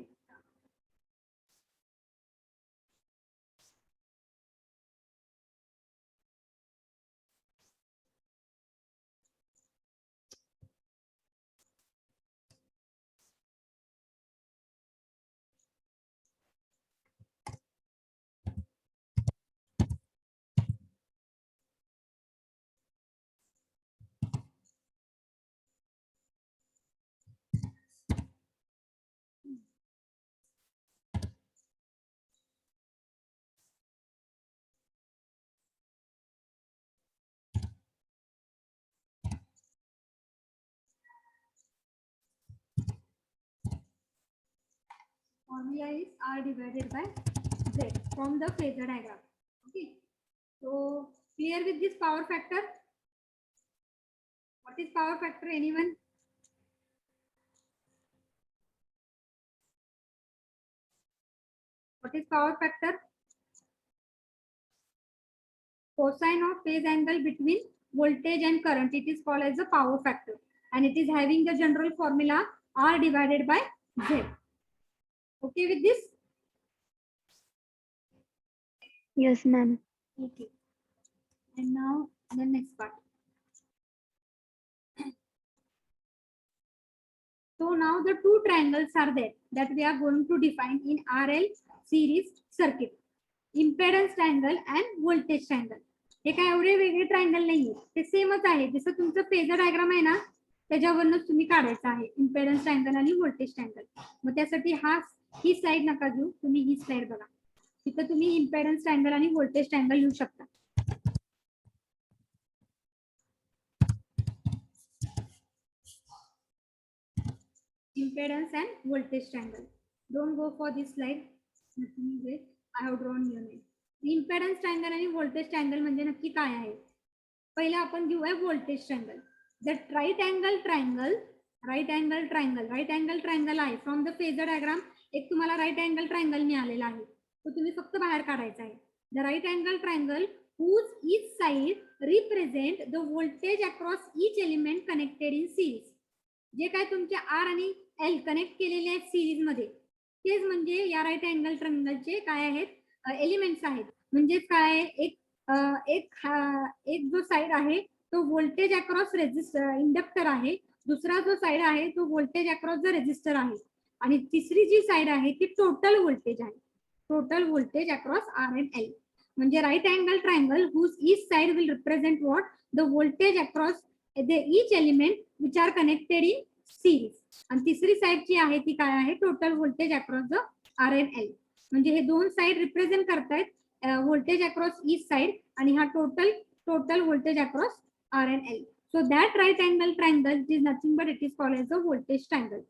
Formula is R divided by Z from the phasor diagram. Okay. So clear with this power factor? What is power factor? Anyone? What is power factor? Cosine of phase angle between voltage and current. It is called as the power factor, and it is having the general formula R divided by Z. Okay with this? Yes, ma'am. Okay. And now the next part. So now the two triangles are there that we are going to define in RL series circuit. Impedance triangle and voltage triangle. हे काय एवढे वेगळे triangle नाहीये, ते सेमच आहे. जसं तुमचं phasor diagram आहे ना, त्याच्यावरूनच तुम्ही काढायचं आहे इम्पेडन्स ट्रायंगल आणि व्होल्टेज ट्रायंगल. मग त्यासाठी ही स्लाइड नका घेऊ, तुम्ही ही स्लाइड बघा. तिथं तुम्ही इम्पेडन्स ट्रायंगल आणि व्होल्टेज ट्रायंगल लिहू शकता. Impedance and voltage triangle. Don't go for this slide. I have drawn your name. Impedance triangle आणि voltage triangle म्हणजे नक्की काय आहे? पहिले आपण घेऊया voltage triangle. That right angle triangle आहे. From the phasor diagram एक तुम्हाला right angle triangle मिळालेला आहे. तो तुम्ही फक्त बाहेर काढायचा आहे. The right angle triangle whose each side represent the voltage across each element connected in series. जे काय तुमचे R आणि L कनेक्ट केलेले आहेत सिरीज मध्ये तेच म्हणजे या राईट अँगल ट्रायंगलचे काय आहेत एलिमेंट्स आहेत. म्हणजेच काय एक जो साइड आहे तो व्होल्टेज अक्रॉस रेजिस्टर इंडक्टर आहे, दुसरा जो साइड आहे तो व्होल्टेज अक्रॉस द रेजिस्टर आहे आणि तिसरी जी साइड आहे ती टोटल व्होल्टेज आहे, total voltage across R and L. म्हणजे right angle triangle whose each side will represent what the voltage across the each element which are connected in series. आणि तिसरी side जी आहे ती काय आहे total voltage across the R and L. म्हणजे हे दोन side represent करतायत व्होल्टेज अक्रॉस ईच साइड आणि हा total voltage across R and L. So that right angle triangle is nothing but it is called as the voltage triangle.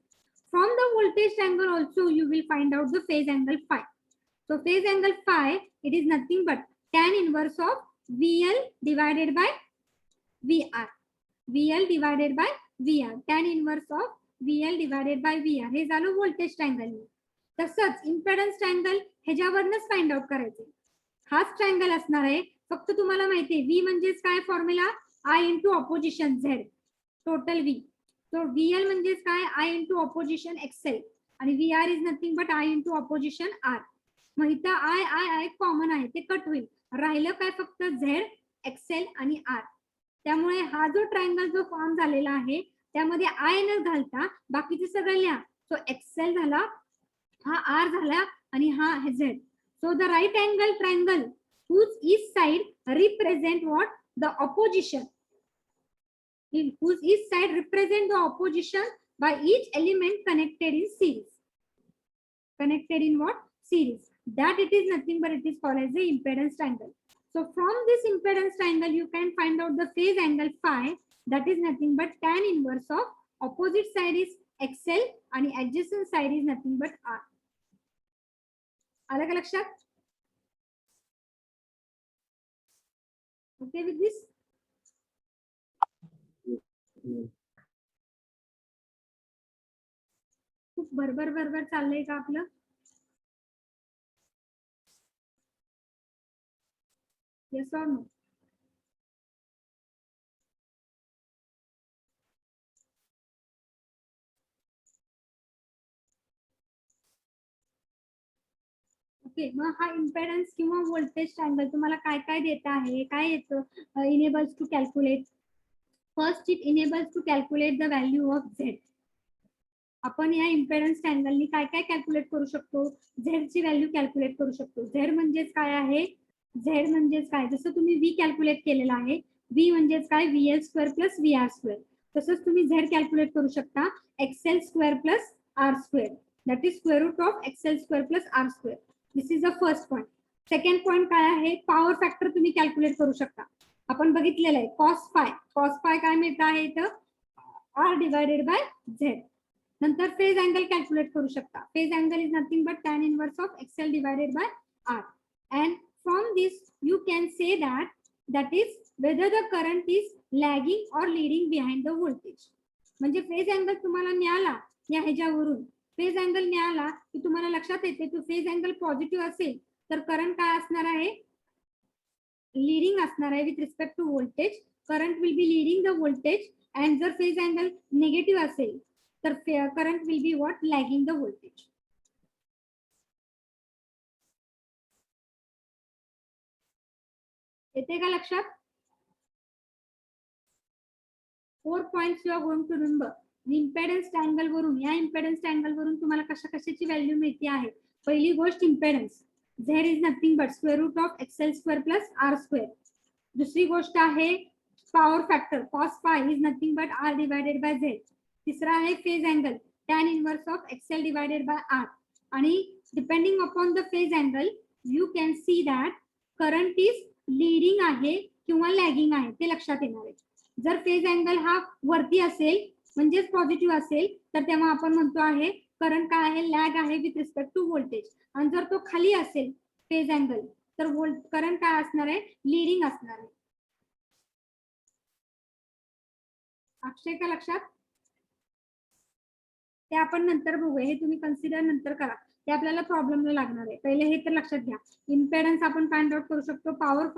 From the voltage triangle also you will find out the phase angle phi. So phase angle phi, it is nothing but tan inverse of VL divided by VR. VL divided by VR. Tan inverse of VL divided by VR. हे झालं voltage triangle. तसंच impedance triangle ह्याच्यावरनच find out करायचे. हाच triangle असणार आहे, फक्त तुम्हाला माहिती आहे V म्हणजेच काय formula I into opposition Z total V. So VL म्हणजेच काय I into opposition XL आणि VR is nothing but I into opposition R. मग इथं I कॉमन आहे ते कट होईल, राहिलं काय फक्त Z XL आणि R. त्यामुळे हा जो ट्रायंगल जो फॉर्म झालेला आहे त्यामध्ये I न घालता बाकीचे सगळं लिहा. सो XL झाला, हा R झाला आणि हा Z. So the right angle triangle whose each side represent what the opposition, whose each side represent the opposition by each element connected in series. Connected in what series? That it is nothing but it is called as the impedance triangle. So from this impedance triangle you can find out the phase angle phi, that is nothing but tan inverse of opposite side is XL and adjacent side is nothing but R. आलं का लक्षात? Okay with this? खूप भरभर चाललंय का आपलं? Yes or no? Okay, मग हा impedance किंवा व्होल्टेज ट्रायंगल तुम्हाला काय काय देत आहे, काय येतं enables to calculate. First it enables to calculate the value of Z. आपण या इम्पेडन्स ट्रायंगलनी काय काय कॅल्क्युलेट करू शकतो, झेड ची व्हॅल्यू कॅल्क्युलेट करू शकतो. झेड म्हणजेच काय आहे, झेड म्हणजेच काय, जसं तुम्ही व्ही कॅल्क्युलेट केलेला आहे, व्ही म्हणजेच काय VL square plus VR square, तसंच तुम्ही झेड कॅल्क्युलेट करू शकता XL square plus R square, that is square root of XL square plus R square. This is the first point. Second point काय आहे, पॉवर फॅक्टर तुम्ही calculate करू शकता. आपण बघितलेलं आहे कॉस फाय काय मिळतं आहे इथं R डिवायडेड बाय झेड. नंतर फेज अँगल कॅल्क्युलेट करू शकता. Phase angle is nothing but tan inverse of XL divided by R. And from this you can say that is whether the current is lagging or leading behind the voltage. म्हणजे phase angle तुम्हाला मिळाला या ह्याच्यावरून, phase angle मिळाला की तुम्हाला लक्षात येते तो फेज अँगल पॉझिटिव्ह असेल तर करंट काय असणार आहे, लीडिंग असणार आहे with respect to voltage. Current will be leading the voltage. And जर फेज अँगल निगेटिव्ह असेल तर current will be what lagging the voltage. येते का लक्षात? 4 points you are going to remember. Impedance triangle वरून, या इम्पेडन्स ट्रायंगल वरून तुम्हाला कशाची व्हॅल्यू मिळते आहे. पहिली गोष्ट impedance, Z is nothing but square root of XL square plus R square. दुसरी गोष्ट आहे power factor, cos phi is nothing but R divided by Z. तिसरा आहे phase angle, tan inverse of XL divided by R. आणि depending upon the phase angle you can see that current is leading आहे किंवा lagging आहे, ते लक्षात येणार आहे. जर फेज अँगल हा वरती असेल म्हणजेच पॉझिटिव्ह असेल तर तेव्हा आपण म्हणतो आहे करंट काय आहे, लॅग आहे विथ रिस्पेक्ट टू व्होल्टेज. आणि जर तो खाली असेल फेज अँगल तर करंट काय असणार आहे, लीडिंग असणार आहे. अक्षय का लक्षात? ते आपण नंतर बघूया, हे तुम्ही कन्सिडर नंतर करा. ते आपल्याला प्रॉब्लेमला लागणार आहे. पहिले हे तर लक्षात घ्या. इम्पेडन्स आपण फाइंड आउट करू शकतो, पॉवर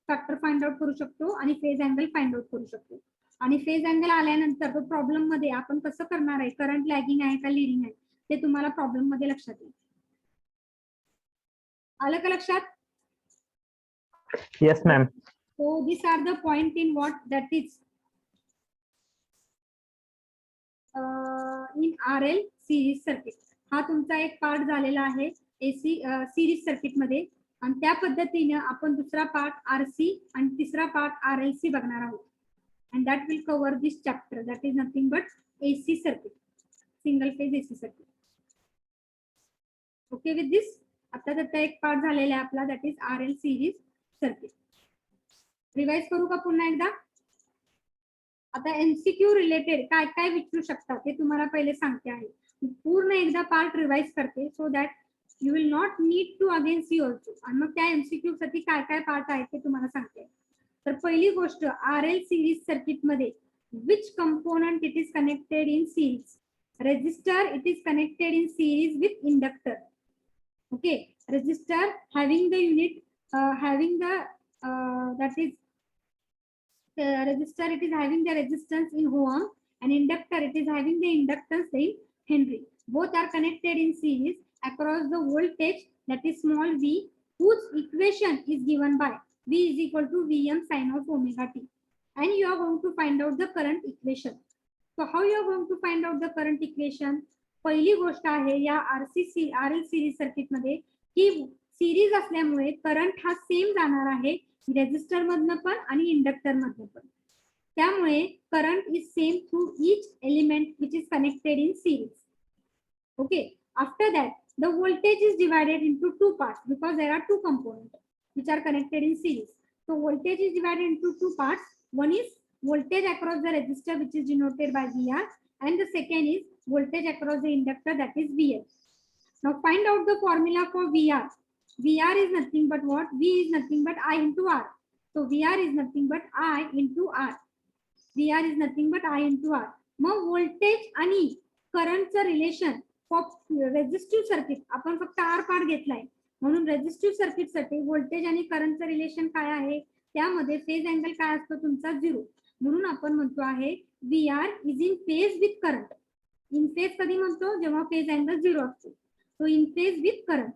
फॅक्टर फाइंड आउट करू शकतो आणि फेज अँगल फाइंड आउट करू शकतो. आणि फेज अँगल आल्यानंतर तो प्रॉब्लेम मध्ये आपण कसं करणार आहे, करंट लॅगिंग आहे का लिडिंग आहे ते तुम्हाला प्रॉब्लेम मध्ये लक्षात येईल. आलं का लक्षात? Yes, ma'am. So these are the point in what that is in RL series circuit. हा तुमचा एक पार्ट झालेला आहे AC सिरीज सर्किट मध्ये आणि त्या पद्धतीने आपण दुसरा पार्ट RC आणि तिसरा पार्ट RLC बघणार आहोत. And that will cover this chapter. That is nothing but AC circuit, single phase AC circuit. Okay with this? आता त्याचा एक पार्ट झालेला आहे आपला, that is RL series circuit. Revise करू का पुन्हा एकदा? आता एमसीक्यू रिलेटेड काय काय विचारू शकतात ते तुम्हाला पहिले सांगते आहे. पूर्ण एकदा पार्ट रिवाइज करते so that you will not need to again see also. आणि मग त्या एमसीक्यू साठी काय काय पार्ट आहेत ते तुम्हाला सांगते. तर पहिली गोष्ट, RL सिरीज सर्किट मध्ये which component it is connected in series. Resistor it is connected in series with inductor. Okay, resistor having the unit having the that is resistor, it is having the resistance in ohm, and inductor it is having the inductance in Henry. Both are connected in series across the voltage that is small v, whose equation is given by v is equal to Vm sin of omega t, and you are going to find out the current equation. So how you are going to find out the current equation? पहिली गोष्ट आहे या RL series circuit मध्ये की series असल्यामुळे current हा same जाणार आहे रेजिस्टर मधनं पण आणि इंडक्टर मधनं पण. त्यामुळे current is same through each element which is connected in series. Okay, after that the voltage is divided into two parts because there are two components which are connected in series. So voltage is divided into two parts. One is voltage across the resistor which is denoted by VR, and the second is voltage across the inductor that is VL. Now find out the formula for VR. VR is nothing but what? V is nothing but I into R. So VR is nothing but I into R. VR is nothing but I into R. Mug voltage आणि करंटचं relation for resistive circuit आपण फक्त R part घेतलाय म्हणून resistive circuit साठी voltage आणि करंटचं relation काय आहे, त्यामध्ये फेज अँगल काय असतो तुमचा 0. म्हणून आपण म्हणतो आहे VR is in phase with current. In phase कधी म्हणतो, जेव्हा फेज अँगल 0 असतो. So in phase with current.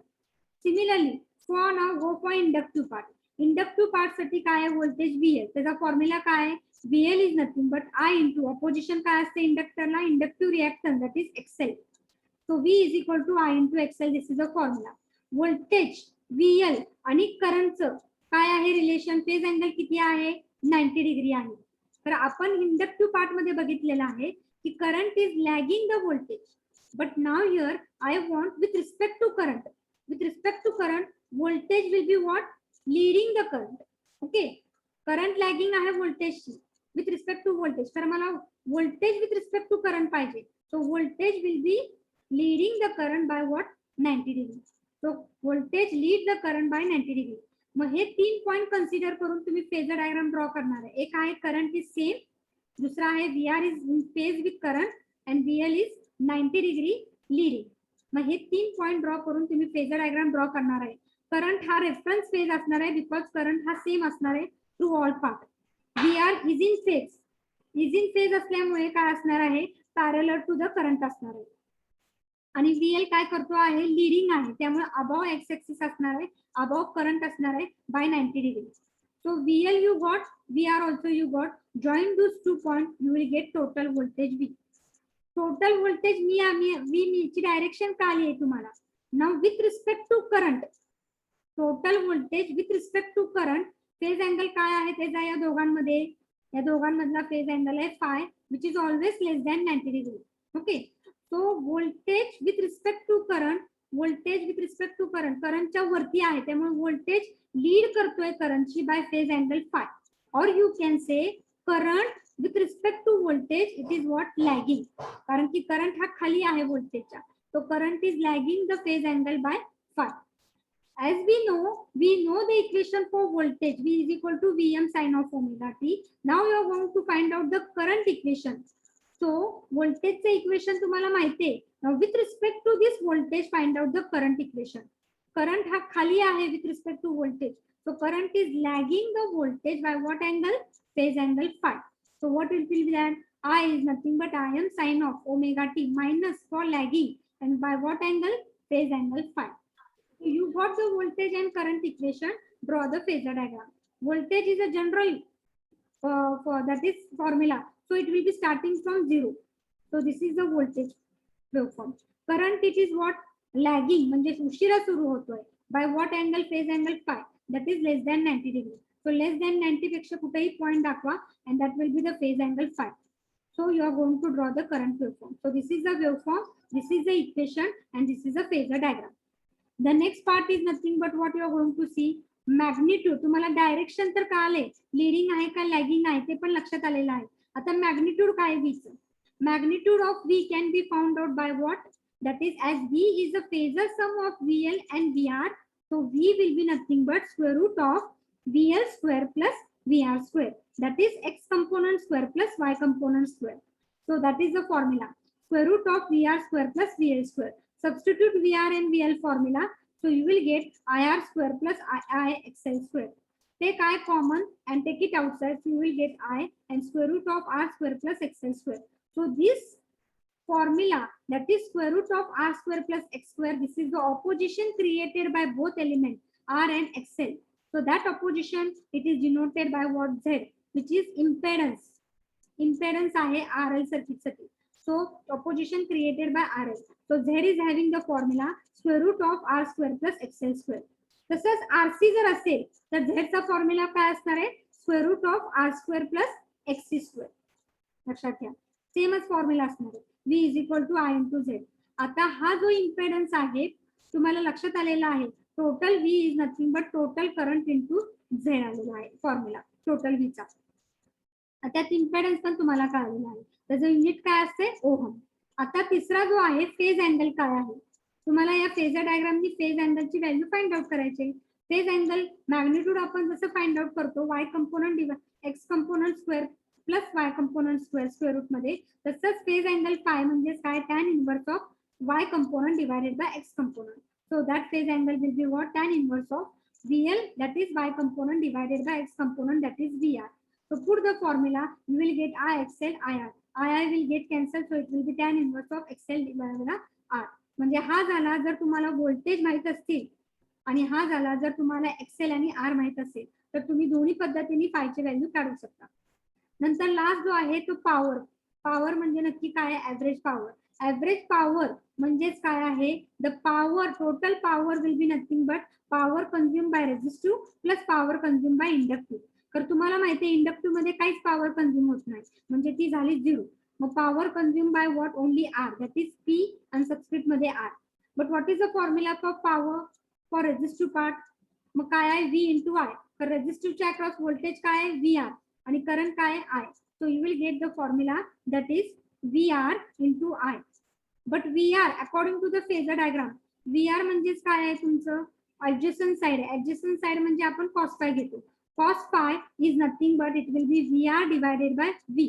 Similarly, for now go for inductive part. Inductive part साठी काय आहे, व्होल्टेज VL. त्याचा फॉर्म्युला काय आहे, VL is nothing but I into opposition काय असते इंडक्टरला, inductive reactance that is XL. So V is equal to I into XL. This is the formula. Voltage VL आणि करंटचं काय आहे रिलेशन, फेज अँगल किती आहे 90 डिग्री आहे. तर आपण इंडक्टिव्ह पार्ट मध्ये बघितलेलं आहे की current is lagging the voltage. But now here I want with respect to current. With respect to current, voltage will be what? Leading the current. Okay. Current lagging आहे voltage with respect to voltage. तर मला voltage with respect to current पाहिजे. So voltage will be leading the current by what? 90 degree. So voltage lead the current by 90 degree. मग हे 3 point consider करून तुम्ही phasor diagram draw करणार आहे. एक आहे करंट इज सेम, दुसरा आहे VR is in phase with current and VL is 90 degree leading. मग हे 3 पॉइंट ड्रॉ करून तुम्ही फेजर डायग्राम ड्रॉ करणार आहे. करंट हा रेफरन्स फेज असणार आहे बिकॉज करंट हा सेम असणार आहे through all part. VR is in phase, is in phase असल्यामुळे काय असणार आहे, पॅरलल टू द करंट असणार आहे. आणि VL काय करतो आहे, लीडिंग आहे, त्यामुळे अबव एक्स एक्सिस असणार आहे, अबव करंट असणार आहे by 90 degree. So VL you got, VR also you got. Join those 2 points, you will get total voltage V. Total voltage मी ची डायरेक्शन का आली आहे तुम्हाला. Now with respect to current, total voltage with respect to current, phase angle काय आहे त्याचा या दोघांमध्ये, या दोघांमधला फेज अँगल आहे phi which is always less than 90 degree. Okay, so voltage with respect to current, voltage with respect to current, करंटच्या वरती आहे त्यामुळे व्होल्टेज लीड करतोय करंटची बाय फेज अँगल फाय. और you can say current with respect to voltage it is what lagging, कारण की current हा खाली आहे व्होल्टेजच्या, तो current is lagging the phase angle by 5. as we know the equation for voltage V is equal to Vm sin of omega t. Now you are going to find out the current equation. So व्होल्टेजचं equation तुम्हाला माहिती आहे. With respect to this voltage find out the current equation. Current हा खाली आहे with respect to voltage. So current is lagging the voltage by what angle? Phase angle phi. So what it will be that? I is nothing but Im sin of omega t minus for lagging and by what angle? Phase angle phi. So you got the voltage and current equation. Draw the phasor diagram. Voltage is a general that is formula. So it will be starting from 0. So this is the voltage waveform. Current it is what? Lagging म्हणजे उशिरा सुरू होतोय. By what angle? Phase angle phi. That is less than 90 degree. So less than 90 पेक्षा कुठेही point दाखवा and that will be the phase angle phi. So you are going to draw the current waveform. So this is the waveform, this is the equation and this is the phasor diagram. The next part is nothing but what you are going to see magnitude. तुम्हाला direction तर कळाले, leading आहे का lagging आहे ते पण लक्षात आलेलं आहे. आता मॅग्निट्यूड काय V चं? Magnitude of V can be found out by what? That is as V is the phasor sum of VL and VR. So V will be nothing but square root of VL square plus VR square. That is X component square plus Y component square. So that is the formula. Square root of VR square plus VL square. Substitute VR and VL formula. So you will get IR square plus IXL square. Take I common and take it outside. So you will get I and square root of R square plus XL square. So this formula, that is square root of R square plus X square, this is the opposition created by both elements R and XL. So that opposition it is denoted by what? Z, which is impedance. Impedance आहे RL circuit साठी. So opposition created by RL. So Z is having the formula square root of R square plus XL square. तसंच RC जर असेल तर Z चा formula काय असणार आहे? Square root of R square plus XC square. लक्षात घ्या, सेमच फॉर्म्युला असणार आहे. V is equal to I into Z. आता हा जो इम्पेडन्स आहे तुम्हाला लक्षात आलेला आहे. Total V is nothing but total current into Z आलेला आहे फॉर्म्युला टोटल V चा. त्यात इम्पेडन्स पण तुम्हाला कळलेला आहे. त्याचं युनिट काय असते? ओहम. आता तिसरा जो आहे फेज अँगल काय आहे? तुम्हाला या फेजर डायग्रामनी फेज अँगलची व्हॅल्यू फाइंड आउट करायची. फेज अँगल मॅग्निट्यूड आपण जसं फाइंड आउट करतो y component x component square plus y component square square root मध्ये, तसंच फेज अँगल फाय म्हणजे काय? tan inverse of y component divided by x component. So that phase angle will be what? tan inverse of VL that is y component divided by x component that is VR. So put the formula, you will get IXL IR. II will get cancelled, so it will be tan inverse of XL divided by R. म्हणजे हा झाला जर तुम्हाला voltage माहित असतील आणि हा झाला जर तुम्हाला XL आणि R माहित असेल तर तुम्ही दोन्ही पद्धतीने फायची व्हॅल्यू काढू शकता. नंतर लास्ट जो आहे तो पॉवर. पॉवर म्हणजे नक्की काय आहे? Average power. ऍव्हरेज पॉवर म्हणजेच काय आहे? The power, total power will be nothing but power consume by resistive plus power consume by inductive. तर तुम्हाला माहिती आहे इंडक्टिव्ह मध्ये काहीच पॉवर कंझ्युम होत नाही म्हणजे ती झाली 0. मग power consume by what? Only R, that is P आणि सबस्क्रिप्ट मध्ये R. But what is the formula for power for resistive part? मग काय आहे? V into I. तर रेझिस्टिव्हच्या अक्रॉस व्होल्टेज काय आहे? व्ही आर आणि करंट काय आहे? I. So you will get the formula that is V R into I. But V R according to the phasor diagram, V R म्हणजेच काय आहे तुमचं? Adjacent side. ऍडजस्टंट साइड म्हणजे आपण कॉस फाय घेतो. Cos phi is nothing but it will be VR divided by V.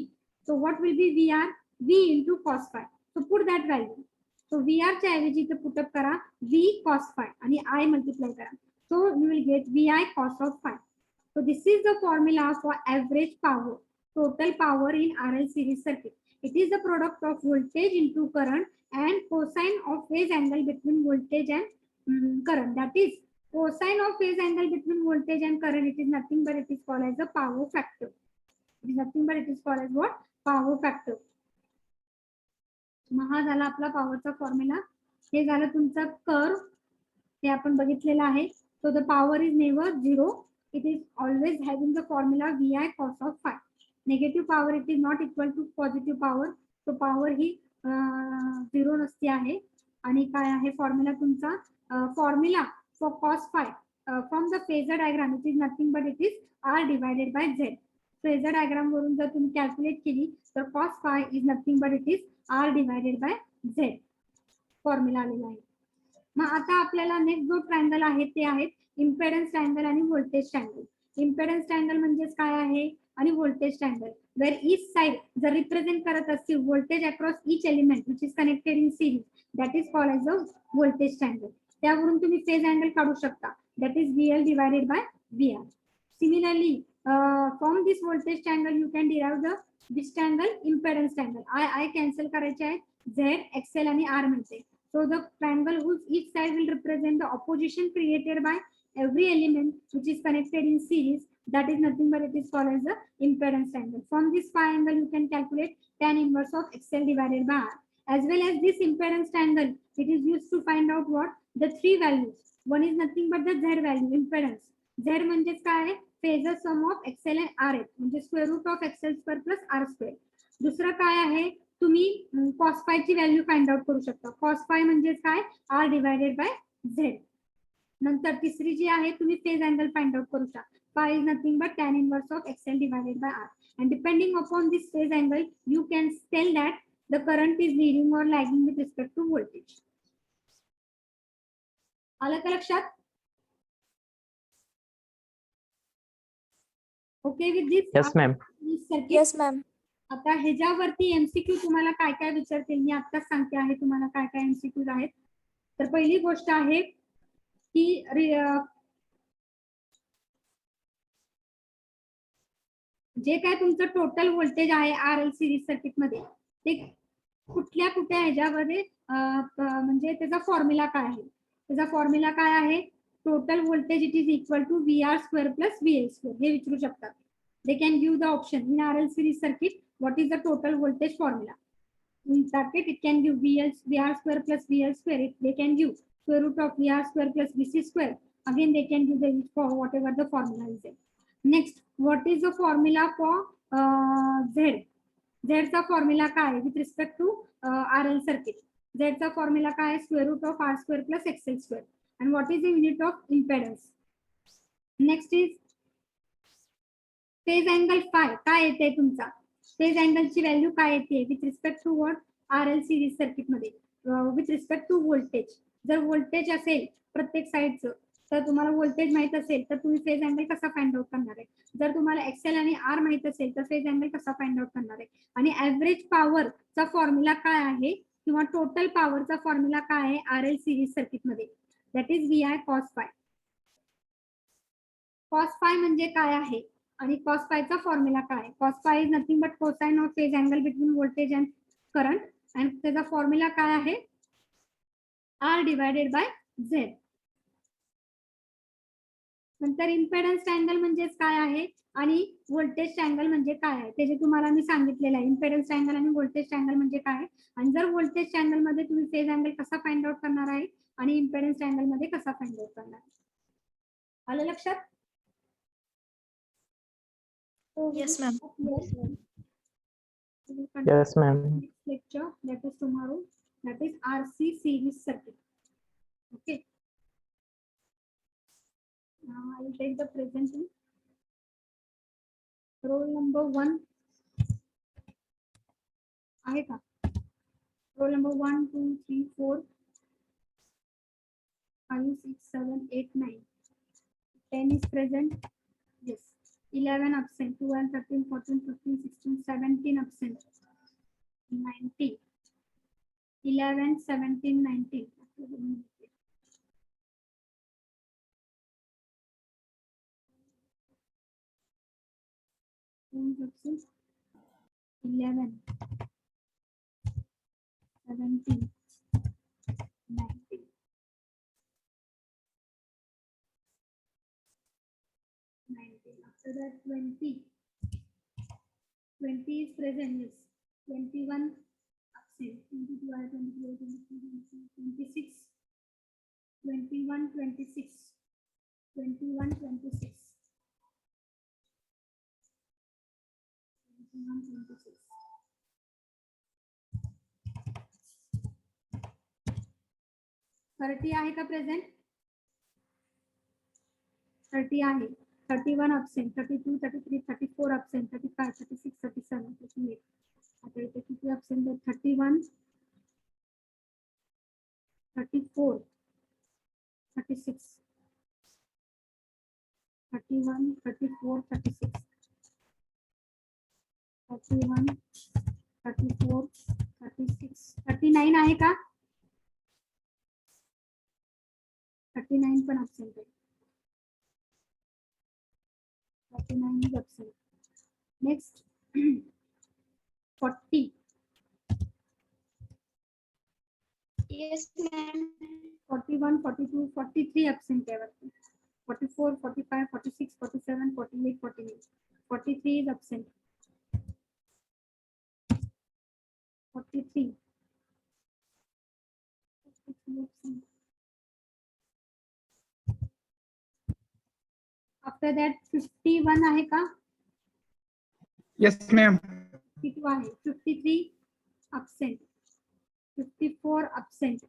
So what will be VR? V into cos phi. So put that value. So VR च्या ऐवजी इथे put up करा V cos phi आणि I multiply करा. So you will get VI cos of phi. So this is the formula for average power, total power in RL series circuit. It is the product of voltage into current and cosine of phase angle between voltage and current. That is cosine of phase angle between voltage and current. It is nothing but it is called as the power factor. It is nothing but it is called as what? Power factor. मग हा झाला आपला पॉवरचा formula. हे झालं तुमचा curve, हे आपण बघितलेलं आहे. So the power is never 0. It is always having the formula VI cos of phi. Negative power it is not equal to positive power. So power ही 0 नसते आहे. आणि काय आहे फॉर्म्युला तुमचा? Formula for cos phi from the phasor diagram it is nothing but it is R divided by Z. Phasor diagram वरून जर तुम्ही कॅल्क्युलेट केली तर cos phi is nothing but it is R divided by Z. Formula आलेला आहे. मग आता आपल्याला next जो ट्रायंगल आहे ते आहेत इम्पेडन्स ट्रायंगल आणि व्होल्टेज ट्रायंगल. इम्पेडन्स ट्रायंगल म्हणजेच काय आहे आणि voltage triangle. where each side जर रिप्रेझेंट करत असतील voltage across each element which is connected in series, that is called as the voltage triangle. त्यावरून तुम्ही फेज अँगल काढू शकता, that is VL divided by VR. Similarly, from this voltage triangle you can derive the which triangle? Impedance triangle. I cancel करायचे आहे, Z, XL आणि R मिळते. So the triangle whose each side will represent the opposition created by every element which is connected in series, that is nothing but it is called as the impedance triangle. From this triangle you can calculate tan inverse of XL divided by R. As well as this impedance triangle, it is used to find out what? The three values. One is nothing but the Z value, impedance. Z म्हणजेच काय आहे? Phasor sum of XL and R म्हणजे square root of XL square plus R square. दुसरं काय आहे? तुम्ही cos phi ची value find out करू शकता. cos phi म्हणजे काय? R divided by Z. नंतर तिसरी जी आहे तुम्ही फेज अँगल फाइंड आउट करू शकता. Phi is nothing but tan inverse of XL divided by R. And depending upon this phase angle, you can tell that the current is leading or lagging with respect to voltage. आलं का लक्षात? Okay with this? Yes, ma'am. Circuit. Yes, ma'am. आता ह्याच्यावरती MCQ तुम्हाला काय काय विचारतील मी आत्ताच सांगते आहे तुम्हाला काय काय एमसीक्यू आहेत. तर पहिली गोष्ट आहे की जे काय तुमचं टोटल व्होल्टेज आहे आर एल सिरीज सर्किट मध्ये ते कुठल्या कुठल्या ह्याच्यामध्ये म्हणजे त्याचा फॉर्म्युला काय आहे. त्याचा फॉर्म्युला काय आहे? Total voltage it is equal to VR square plus VL square हे विचारू शकतात. They can give the option in R L series circuit what is the total voltage formula. In circuit it can give VR square plus VL square. They can give square root of VR square plus VC square. Again they can give the for whatever the formula is there. Next, what is the formula for Z? Z चा formula काय आहे with respect to RL circuit? Z चा formula काय आहे? square root of R square plus XL square. And what is the unit of impedance? Next is phase angle phi काय येते तुमचा? Phase अँगलची व्हॅल्यू काय येते with respect to what R L series circuit मध्ये with respect to voltage. जर voltage असेल प्रत्येक साईडचं तर तुम्हाला व्होल्टेज माहित असेल तर तुम्ही फेज अँगल कसा फाइंड आउट करणार आहे. जर तुम्हाला एक्सेल आणि आर माहित असेल तर फेज अँगल कसा फाइंड आउट करणार आहे. आणि ऍव्हरेज पॉवरचा फॉर्म्युला काय आहे किंवा टोटल पॉवरचा फॉर्म्युला काय आहे आर एल सिरीज सर्किट मध्ये? That is VI cos phi. cos phi म्हणजे काय आहे आणि cos phi चा फॉर्म्युला काय? cos phi is nothing but cosine of phase angle between voltage and current. आणि त्याचा फॉर्म्युला काय आहे? R divided by Z. नंतर इम्पेडन्स ट्रायंगल म्हणजेच काय आहे आणि व्होल्टेज ट्रायंगल म्हणजे काय आहे ते जे तुम्हाला मी सांगितलेलं आहे. इम्पेडन्स ट्रायंगल आणि व्होल्टेज ट्रायंगल म्हणजे काय आहे आणि जर व्होल्टेज ट्रायंगल मध्ये तुम्ही फेज अँगल कसा फाइंड आउट करणार आहे आणि इम्पेडन्स ट्रायंगल मध्ये कसा फाइंड आउट करणार आहे. आलं लक्षात? Yes, ma'am. Yes, ma'am. Next lecture, that is tomorrow, that is RC series circuit. Okay. Now I will take the presenting. Roll number 1 आहे का? Roll number 1, 2, 3, 4, 5, 6, 7, 8, 9. 10 is present. Yes. 11 absent, 12, 13, 14, 15, 16, 17 absent, 19, 11, 17, 19. 11, 17, 19. After that 20 is present. Yes. 21 absent. 22 are 24, 23, 26, 21, 26, 21, 26, 21, 26. 30 आहे का present? 30 आहे. 31 absent, 32, 33, 34 absent, 35, 36, 37, 38. आता इथे किती absent आहेत? 31, 34, 36, 31, 34, 36. 31, 34, 36, 39 आहे का? 39 पण absent आहे. 39 is absent. Next, 40. Yes, ma'am. 41, 42, 43 absent आहे वरती. 44, 45, 46, 47, 48, 49. 43 is absent. 43. 43 absent. After that 51 आहे का? Yes, ma'am. 52 आहे. 53 absent. 54 absent.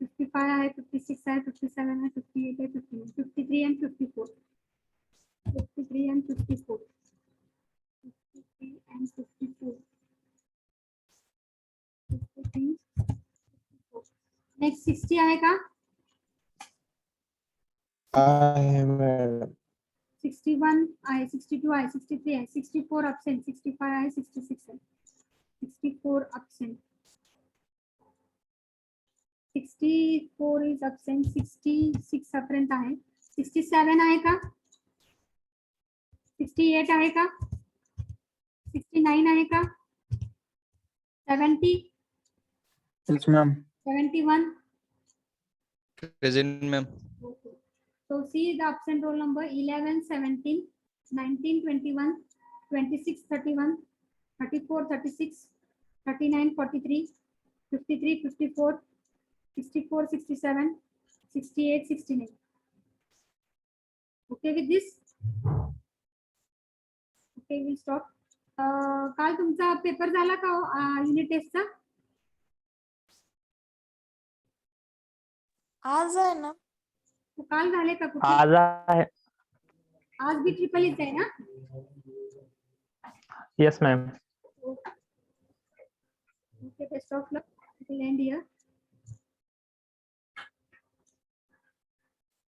55 आहे, 56 आहे, 57 आहे, 58 आहे, 59, 53 and 54. 53 and 54. 53 and 54. 53, 54. Next 60 आहे का? आहे madam. 61 आहे, 62 आहे, 63 आहे, 64 absent, 65 आहे, 66 आहे. 64 absent. 64 is absent. 66 absent आहे. 67 आहे का? 68 आहे का? 69 आहे का? 70, Yes, ma'am. 71. Present, ma'am. Okay. So see the absent roll number 11, 17, 19, 21, 26, 31, 34, 36, 39, 43, 53, 54, 64, 67, 68, 69. Okay with this? Okay, we'll stop. काल तुमचा पेपर झाला का युनिट टेस्टचा? आज आहे ना. काल झाले का कुठे? आज आहे. आज भी ट्रिपल इच आहे ना? Yes, ma'am. Okay, best of luck. We'll end here.